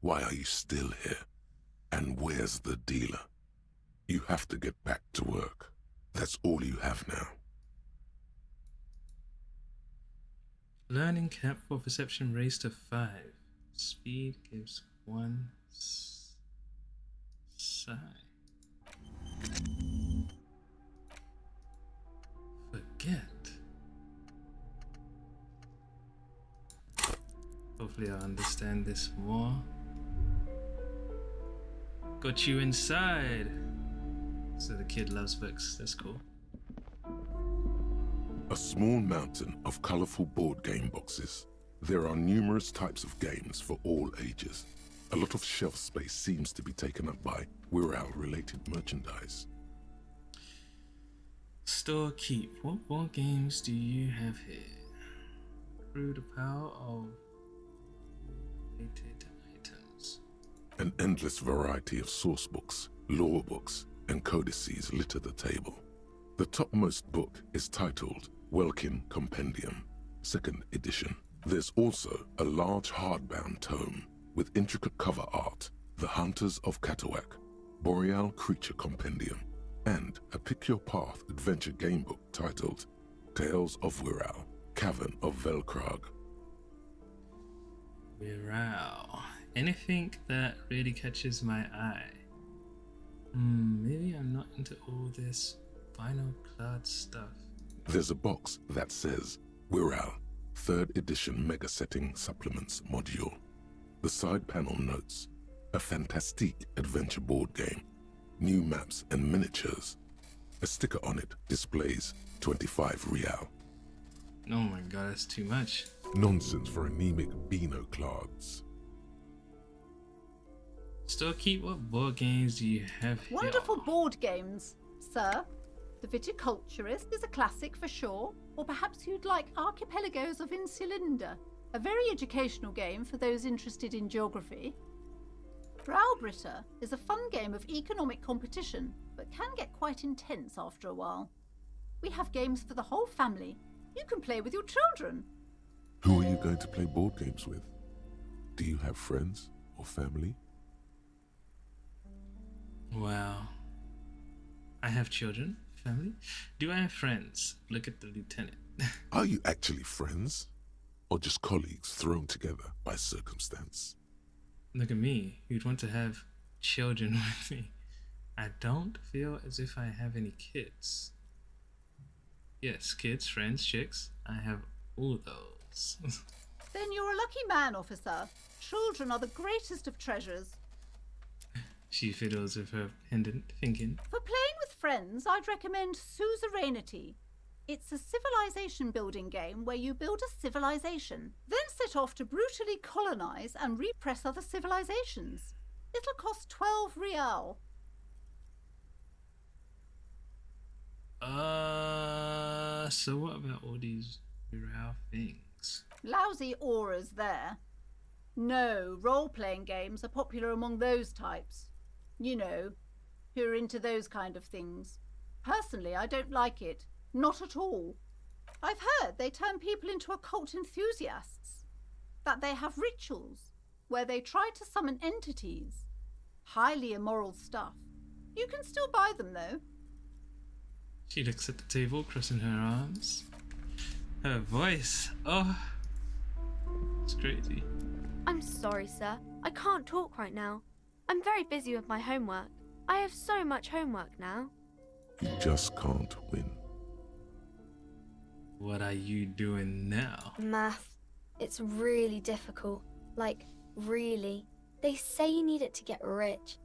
Why are you still here? And where's the dealer? You have to get back to work. That's all you have now. Learning cap for perception raised to 5. Speed gives 1 psi. Forget. Hopefully I'll understand this more. Got you inside. So the kid loves books. That's cool. A small mountain of colorful board game boxes. There are numerous types of games for all ages. A lot of shelf space seems to be taken up by Wirral-related merchandise. Storekeep. What board games do you have here? Through the power of related items. An endless variety of source books, lore books, and codices litter the table. The topmost book is titled Welkin Compendium, 2nd edition. There's also a large hardbound tome with intricate cover art, The Hunters of Catawak, Boreal Creature Compendium, and a Pick Your Path adventure game book titled Tales of Wirral, Cavern of Velkrag. Wow. Anything that really catches my eye? Maybe I'm not into all this vinyl clad stuff. There's a box that says Wirral, 3rd edition Mega Setting Supplements Module. The side panel notes, a fantastique adventure board game, new maps and miniatures. A sticker on it displays 25 real. Oh my god, that's too much. Nonsense for anemic Beano-clads. Storekeep, what board games do you have here? Wonderful board games, sir. The Viticulturist is a classic for sure, or perhaps you'd like Archipelagos of Insulinda, a very educational game for those interested in geography. Browbritter is a fun game of economic competition, but can get quite intense after a while. We have games for the whole family. You can play with your children. Who are you going to play board games with? Do you have friends or family? Wow. I have children, family. Do I have friends? Look at the lieutenant. Are you actually friends? Or just colleagues thrown together by circumstance? Look at me. You'd want to have children with me. I don't feel as if I have any kids. Yes, kids, friends, chicks. I have all those. Then you're a lucky man, officer. Children are the greatest of treasures. She fiddles with her pendant, thinking. For playing with friends, I'd recommend Suzerainty. It's a civilization building game where you build a civilization, then set off to brutally colonize and repress other civilizations. It'll cost 12 real. So what about all these real things? Lousy auras there. No, role-playing games are popular among those types. You know, who are into those kind of things. Personally, I don't like it. Not at all. I've heard they turn people into occult enthusiasts. That they have rituals where they try to summon entities. Highly immoral stuff. You can still buy them, though. She looks at the table, crossing her arms. Her voice, oh, it's crazy. I'm sorry, sir. I can't talk right now. I'm very busy with my homework. I have so much homework now. You just can't win. What are you doing now? Math. It's really difficult. Like, really. They say you need it to get rich.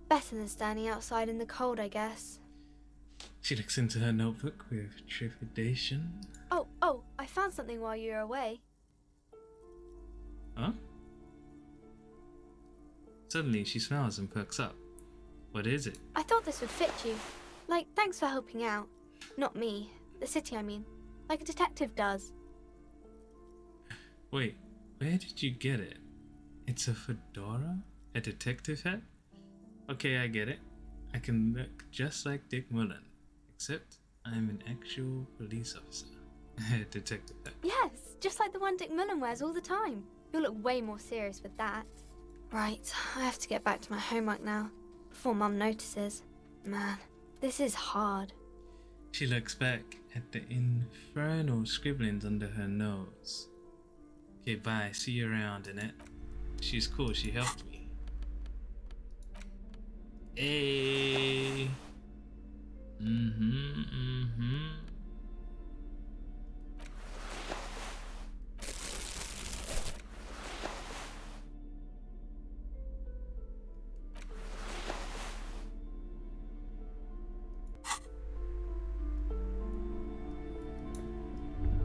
Better than standing outside in the cold, I guess. She looks into her notebook with trepidation. Oh, I found something while you were away. Huh? Suddenly she smiles and perks up. What is it? I thought this would fit you. Like, thanks for helping out. Not me. The city, I mean. Like a detective does. Wait, where did you get it? It's a fedora? A detective hat? Okay, I get it. I can look just like Dick Mullen, except I'm an actual police officer. Detective hat. Yes, just like the one Dick Mullen wears all the time. You'll look way more serious with that. Right, I have to get back to my homework now, before Mum notices. Man, this is hard. She looks back at the infernal scribblings under her nose. Okay, bye. See you around, Annette. She's cool. She helped me. Hey.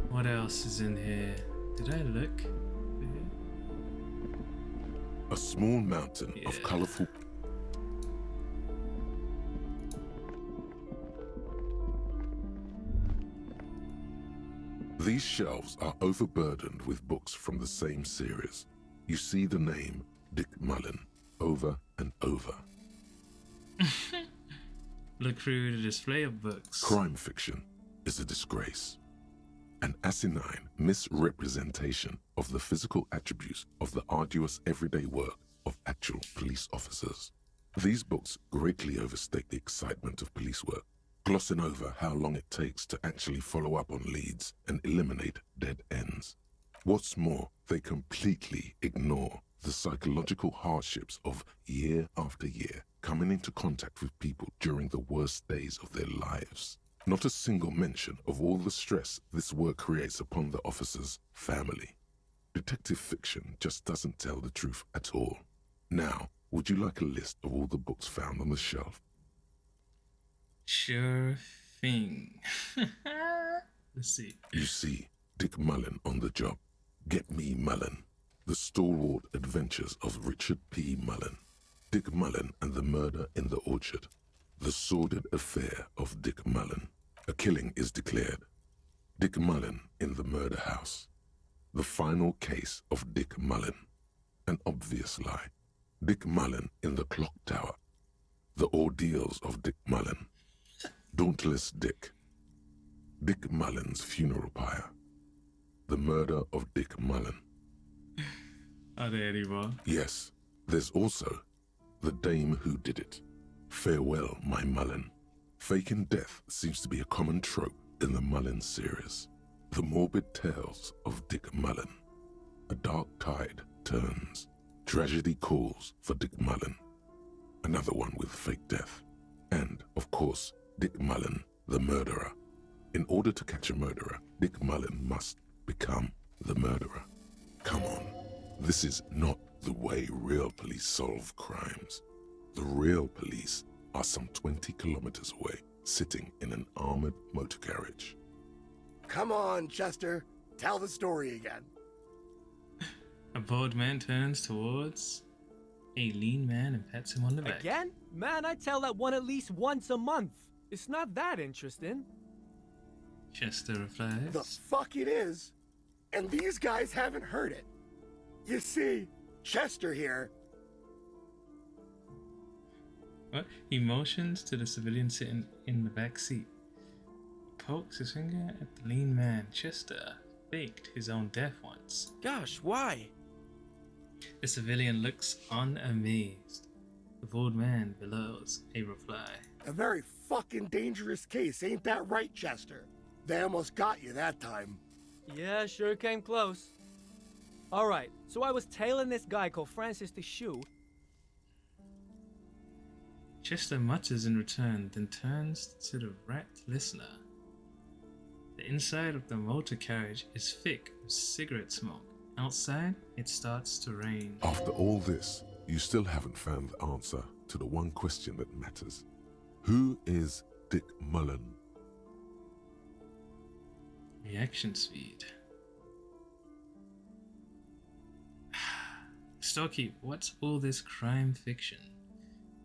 What else is in here? Did I look? A small mountain of colorful... These shelves are overburdened with books from the same series. You see the name Dick Mullen over and over. Look through the display of books. Crime fiction is a disgrace. An asinine misrepresentation of the physical attributes of the arduous everyday work of actual police officers. These books greatly overstate the excitement of police work, glossing over how long it takes to actually follow up on leads and eliminate dead ends. What's more, they completely ignore the psychological hardships of year after year coming into contact with people during the worst days of their lives. Not a single mention of all the stress this work creates upon the officer's family. Detective fiction just doesn't tell the truth at all. Now, would you like a list of all the books found on the shelf? Sure thing. Let's see. You see Dick Mullen on the job. Get Me Mullen. The Stalwart Adventures of Richard P. Mullen. Dick Mullen and the Murder in the Orchard. The Sordid Affair of Dick Mullen. A killing is declared. Dick Mullen in the Murder House. The Final Case of Dick Mullen. An Obvious Lie. Dick Mullen in the Clock Tower. The Ordeals of Dick Mullen. Dauntless Dick. Dick Mullen's Funeral Pyre. The Murder of Dick Mullen. Are there any more? Yes, there's also The Dame Who Did It. Farewell, My Mullen. Faking death seems to be a common trope in the Mullen series. The morbid tales of Dick Mullen. A dark tide turns. Tragedy calls for Dick Mullen. Another one with fake death. And, of course, Dick Mullen, the murderer. In order to catch a murderer, Dick Mullen must become the murderer. Come on, this is not the way real police solve crimes. The real police are some 20 kilometers away, sitting in an armored motor carriage. Come on, Chester. Tell the story again. A bald man turns towards a lean man and pats him on the back. Again? Man, I tell that one at least once a month. It's not that interesting. Chester replies. The fuck it is. And these guys haven't heard it. You see, Chester here. What? He motions to the civilian sitting in the back seat. Pokes his finger at the lean man. Chester faked his own death once. Gosh, why? The civilian looks unamazed. The bald man bellows a reply. A very fucking dangerous case, ain't that right, Chester? They almost got you that time. Yeah, sure came close. Alright, so I was tailing this guy called Francis the Shoe. Chester mutters in return, then turns to the rapt listener. The inside of the motor carriage is thick with cigarette smoke. Outside, it starts to rain. After all this, you still haven't found the answer to the one question that matters. Who is Dick Mullen? Reaction speed. Stocky, what's all this crime fiction?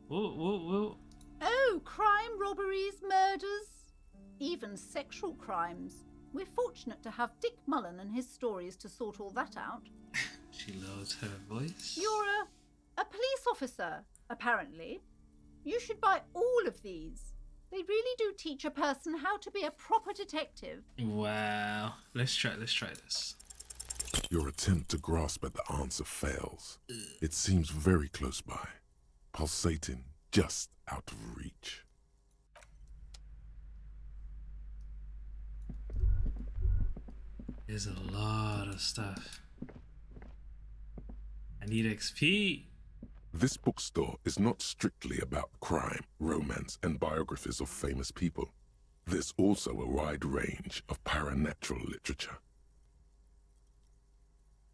Whoa. Oh, crime, robberies, murders, even sexual crimes. We're fortunate to have Dick Mullen and his stories to sort all that out. She lowers her voice. You're a police officer, apparently. You should buy all of these. They really do teach a person how to be a proper detective. Wow. Let's try this. Your attempt to grasp at the answer fails. It seems very close by, pulsating just out of reach. There's a lot of stuff. I need XP. This bookstore is not strictly about crime, romance, and biographies of famous people. There's also a wide range of paranatural literature.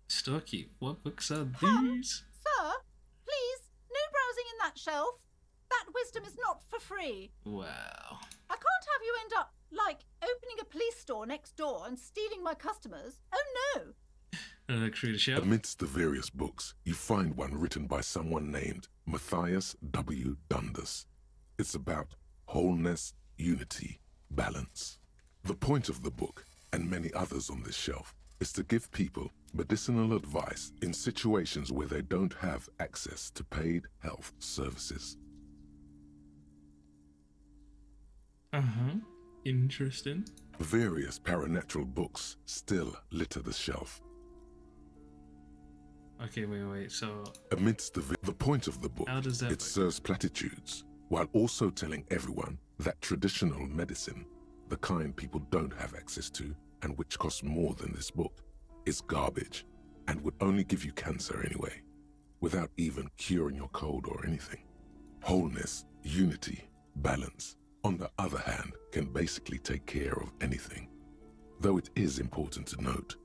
Stocky, what books are these? Sir, please, no browsing in that shelf. That wisdom is not for free. Wow. I can't have you end up, like, opening a police store next door and stealing my customers. Oh, no. Look through the shelf. Amidst the various books, you find one written by someone named Matthias W. Dundas. It's about wholeness, unity, balance. The point of the book, and many others on this shelf, is to give people medicinal advice in situations where they don't have access to paid health services. Interesting. Various paranatural books still litter the shelf. Okay, wait. So, Amidst the point of the book, how does that it serves platitudes, while also telling everyone that traditional medicine, the kind people don't have access to and which costs more than this book, is garbage and would only give you cancer anyway, without even curing your cold or anything. Wholeness, unity, balance, on the other hand, can basically take care of anything. Though it is important to note,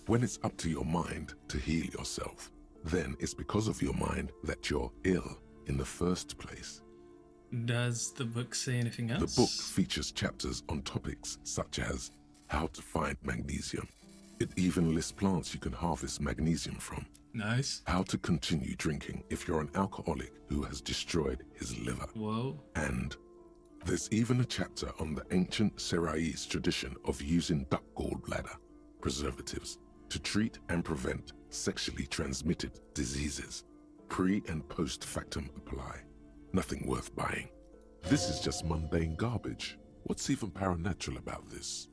when it's up to your mind to heal yourself, then it's because of your mind that you're ill in the first place. Does the book say anything else? The book features chapters on topics such as how to find magnesium. It even lists plants you can harvest magnesium from. Nice. How to continue drinking if you're an alcoholic who has destroyed his liver. Whoa. And there's even a chapter on the ancient Seraïs tradition of using duck gallbladder preservatives to treat and prevent sexually transmitted diseases. Pre and post factum apply. Nothing worth buying. This is just mundane garbage. What's even paranatural about this?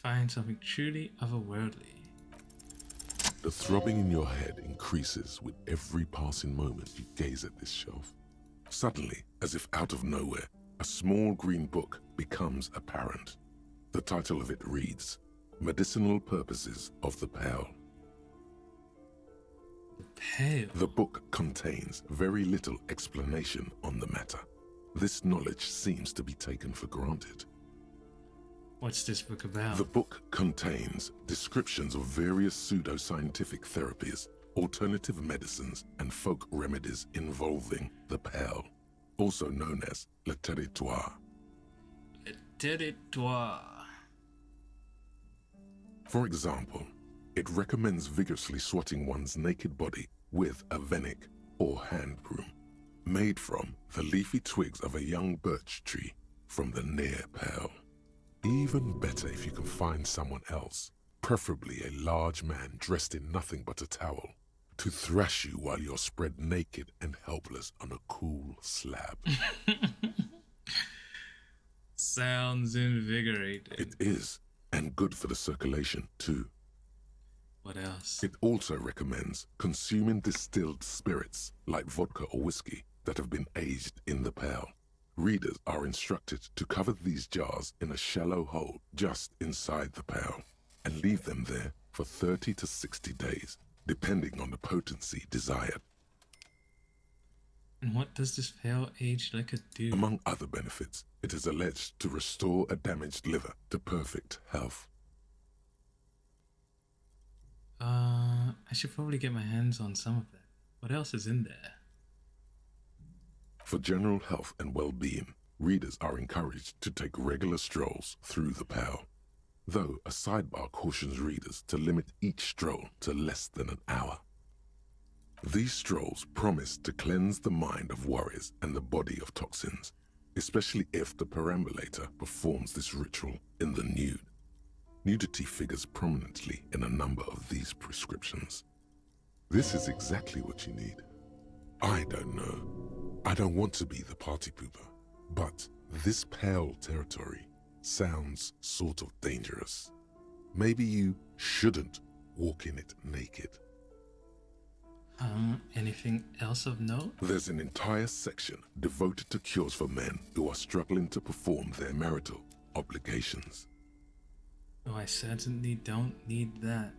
Find something truly otherworldly. The throbbing in your head increases with every passing moment you gaze at this shelf. Suddenly, as if out of nowhere, a small green book becomes apparent. The title of it reads, Medicinal Purposes of the Pearl. Pale. The book contains very little explanation on the matter. This knowledge seems to be taken for granted. What's this book about? The book contains descriptions of various pseudoscientific therapies, alternative medicines, and folk remedies involving the pearl, also known as le territoire. Le territoire. For example, it recommends vigorously swatting one's naked body with a venik or hand broom, made from the leafy twigs of a young birch tree from the near pearl. Even better if you can find someone else, preferably a large man dressed in nothing but a towel, to thrash you while you're spread naked and helpless on a cool slab. Sounds invigorating. It is, and good for the circulation too. What else? It also recommends consuming distilled spirits like vodka or whiskey that have been aged in the pearl. Readers are instructed to cover these jars in a shallow hole just inside the pearl and leave them there for 30 to 60 days, depending on the potency desired. And what does this pale aged liquor do? Among other benefits, it is alleged to restore a damaged liver to perfect health. I should probably get my hands on some of that. What else is in there? For general health and well-being, readers are encouraged to take regular strolls through the pearl, though a sidebar cautions readers to limit each stroll to less than an hour. These strolls promise to cleanse the mind of worries and the body of toxins, especially if the perambulator performs this ritual in the nude. Nudity figures prominently in a number of these prescriptions. This is exactly what you need. I don't know. I don't want to be the party pooper, but this pale territory sounds sort of dangerous. Maybe you shouldn't walk in it naked. Anything else of note? There's an entire section devoted to cures for men who are struggling to perform their marital obligations. Oh, I certainly don't need that.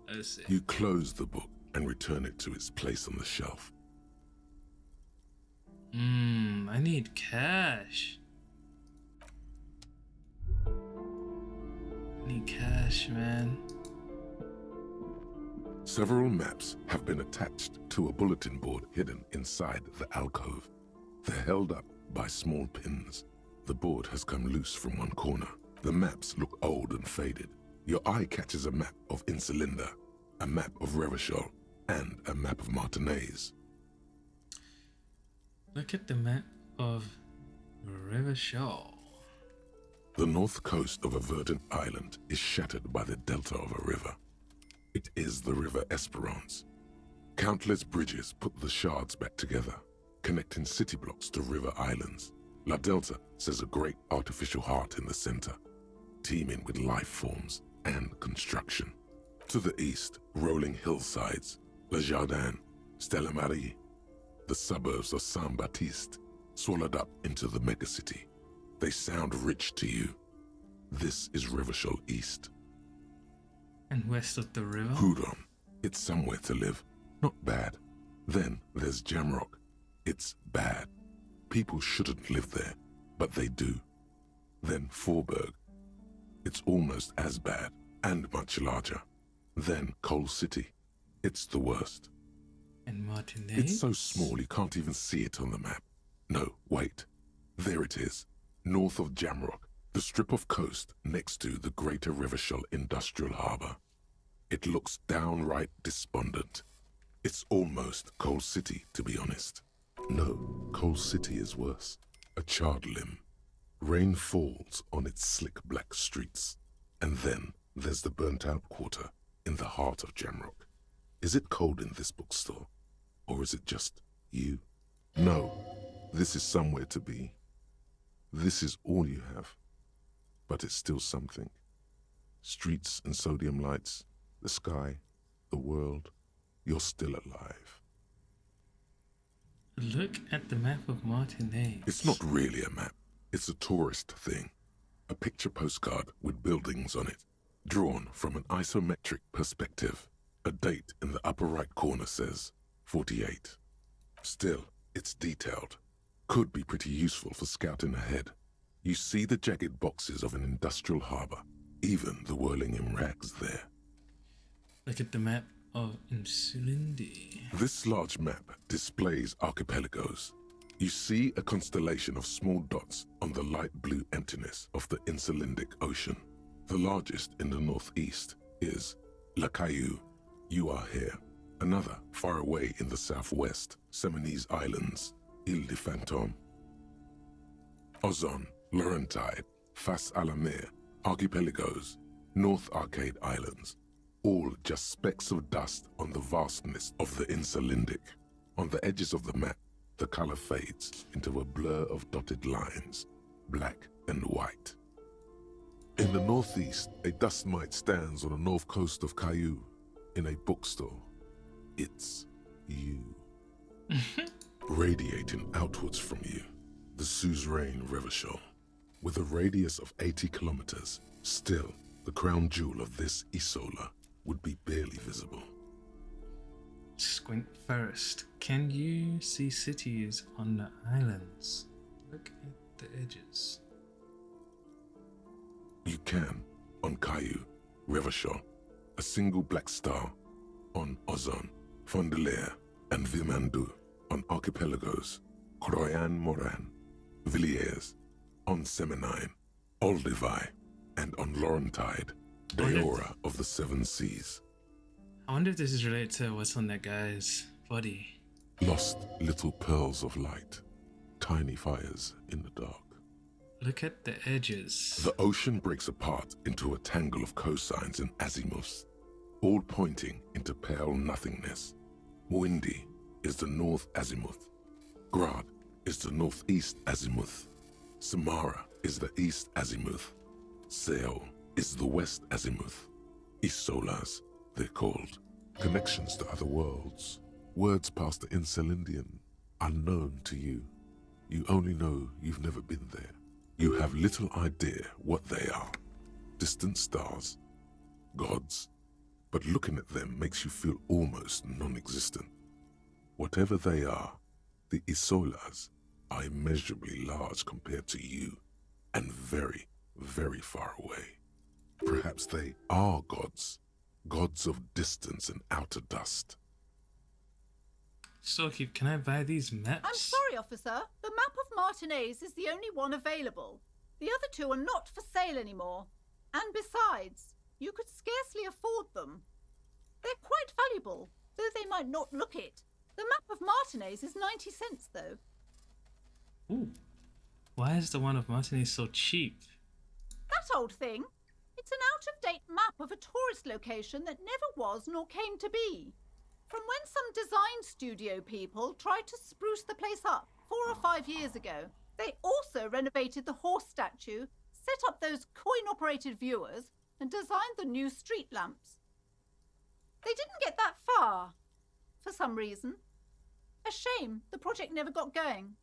Let's see. You close the book and return it to its place on the shelf. I need cash. I need cash, man. Several maps have been attached to a bulletin board hidden inside the alcove. They're held up by small pins. The board has come loose from one corner. The maps look old and faded, Your eye catches a map of Insulinda, a map of Revachol, and a map of Martinez. Look at the map of Revachol. The north coast of a verdant island is shattered by the delta of a river. It is the River Esperance. Countless bridges put the shards back together, connecting city blocks to river islands. La Delta says a great artificial heart in the center, teeming with life forms and construction. To the east, rolling hillsides, Le Jardin, Stella Marie, the suburbs of Saint-Baptiste, swallowed up into the megacity. They sound rich to you. This is Revachol East. And west of the river? Houdon. It's somewhere to live. Not bad. Then there's Jamrock. It's bad. People shouldn't live there, but they do. Then Forburg. It's almost as bad, and much larger. Then Coal City. It's the worst. And Martinez? It's so small you can't even see it on the map. No, wait. There it is. North of Jamrock, the strip of coast next to the Greater Revachol Industrial Harbour. It looks downright despondent. It's almost Coal City, to be honest. No, Coal City is worse. A charred limb. Rain falls on its slick black streets. And then there's the burnt-out quarter in the heart of Jamrock. Is it cold in this bookstore? Or is it just you? No, this is somewhere to be. This is all you have. But it's still something. Streets and sodium lights, the sky, the world. You're still alive. Look at the map of Martinez. It's not really a map. It's a tourist thing. A picture postcard with buildings on it, drawn from an isometric perspective. A date in the upper right corner says 48. Still, it's detailed. Could be pretty useful for scouting ahead. You see the jagged boxes of an industrial harbour, even the whirling in rags there. Look at the map of Insulindi. This large map displays archipelagos. You see a constellation of small dots on the light blue emptiness of the Insulindic Ocean. The largest in the northeast is La Caillou. You are here. Another far away in the southwest, Seminese Islands, Ile de Fantôme. Ozon, Laurentide, Fas à la Mer, Archipelagos, North Arcade Islands, all just specks of dust on the vastness of the Insulindic. On the edges of the map, the color fades into a blur of dotted lines, black and white. In the northeast, a dust mite stands on the north coast of Caillou, in a bookstore. It's you. Radiating outwards from you, the suzerain Revachol. With a radius of 80 kilometers, still, the crown jewel of this Isola would be barely visible. Squint first. Can you see cities on the islands? Look at the edges. You can, on Caillou, Revachol, a single black star, on Ozon, Fondelier, and Vilmandoux, on archipelagos, Croyan-Morin, Villiers, on Seminine, Olduvai, and on Laurentide, Deora of the Seven Seas. I wonder if this is related to what's on that guy's body. Lost little pearls of light, tiny fires in the dark. Look at the edges. The ocean breaks apart into a tangle of cosines and azimuths, all pointing into pale nothingness. Windy is the north azimuth. Grad is the northeast azimuth. Samara is the east azimuth. Seol is the west azimuth. Isolas, they're called. Connections to other worlds. Words past the Insulindian, unknown to you. You only know you've never been there. You have little idea what they are. Distant stars, gods, but looking at them makes you feel almost non-existent. Whatever they are, the Isolas are immeasurably large compared to you, and very, very far away. Perhaps they are gods, gods of distance and outer dust. Soki, can I buy these maps? I'm sorry, officer. The map of Martinez is the only one available. The other two are not for sale anymore. And besides, You could scarcely afford them. They're quite valuable, though they might not look it. The map of Martinez is 90 cents, though. Ooh. Why is the one of Martinez so cheap? That old thing. It's an out-of-date map of a tourist location that never was nor came to be. From when some design studio people tried to spruce the place up 4 or 5 years ago. They also renovated the horse statue, set up those coin-operated viewers, and designed the new street lamps. They didn't get that far, for some reason. A shame the project never got going.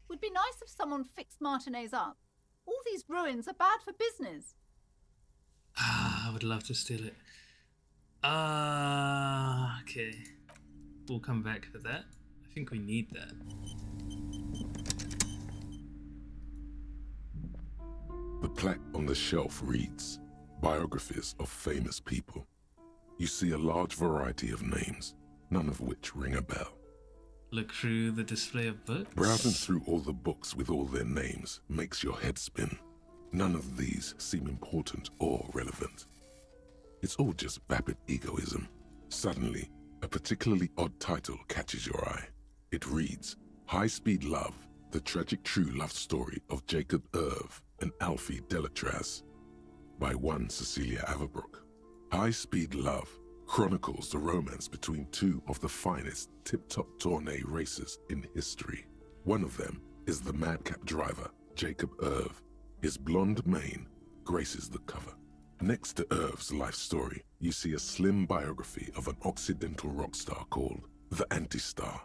Would be nice if someone fixed Martinez up. All these ruins are bad for business. I would love to steal it. Okay. We'll come back for that. I think we need that. The plaque on the shelf reads, Biographies of Famous People. You see a large variety of names, none of which ring a bell. Look through the display of books. Browsing through all the books with all their names makes your head spin. None of these seem important or relevant. It's all just vapid egoism. Suddenly, a particularly odd title catches your eye. It reads, High Speed Love, the tragic true love story of Jacob Irv and Alfie Delatraz, by one Cecilia Averbrook. High Speed Love chronicles the romance between two of the finest tip-top tourney racers in history. One of them is the madcap driver, Jacob Irv. His blonde mane graces the cover. Next to Irv's life story, you see a slim biography of an Occidental rock star called the Anti-Star.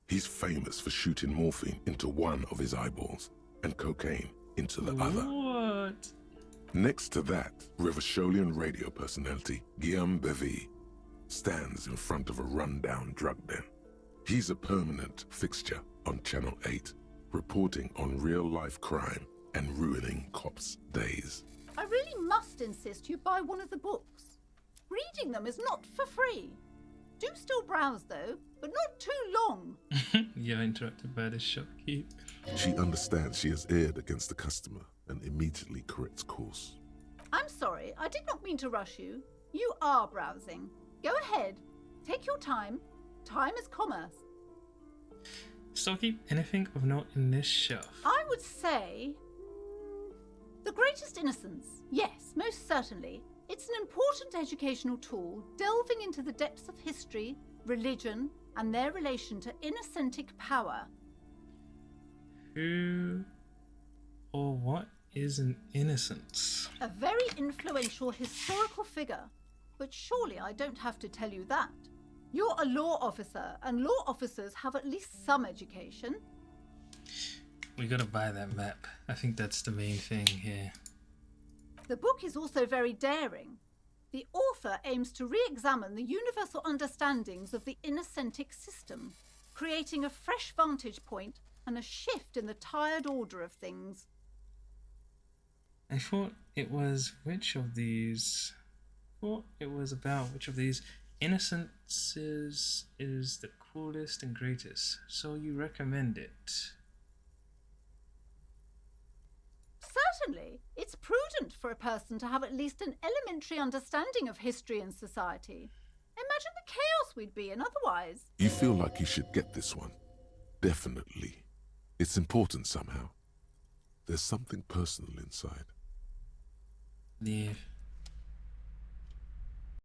He's famous for shooting morphine into one of his eyeballs and cocaine into the other. What? Next to that, Rivasholian radio personality Guillaume Bevy stands in front of a rundown drug den. He's a permanent fixture on Channel 8, reporting on real-life crime and ruining cops' days. I really must insist you buy one of the books. Reading them is not for free. Do still browse, though, but not too long. You're interrupted by the shopkeep. She understands she has erred against the customer and immediately corrects course. I'm sorry, I did not mean to rush you. You are browsing. Go ahead. Take your time. Time is commerce. Storekeep, anything of note in this shelf? I would say... The Greatest Innocence. Yes, most certainly. It's an important educational tool delving into the depths of history, religion, and their relation to innocentic power. Who or what is an innocence? A very influential historical figure. But surely I don't have to tell you that. You're a law officer, and law officers have at least some education. We gotta buy that map. I think that's the main thing here. The book is also very daring. The author aims to re-examine the universal understandings of the innocentic system, creating a fresh vantage point and a shift in the tired order of things. I thought it was which of these innocences is the coolest and greatest, so you recommend it. Certainly, it's prudent for a person to have at least an elementary understanding of history and society. Imagine the chaos we'd be in otherwise. You feel like you should get this one. Definitely. It's important somehow. There's something personal inside. Leave.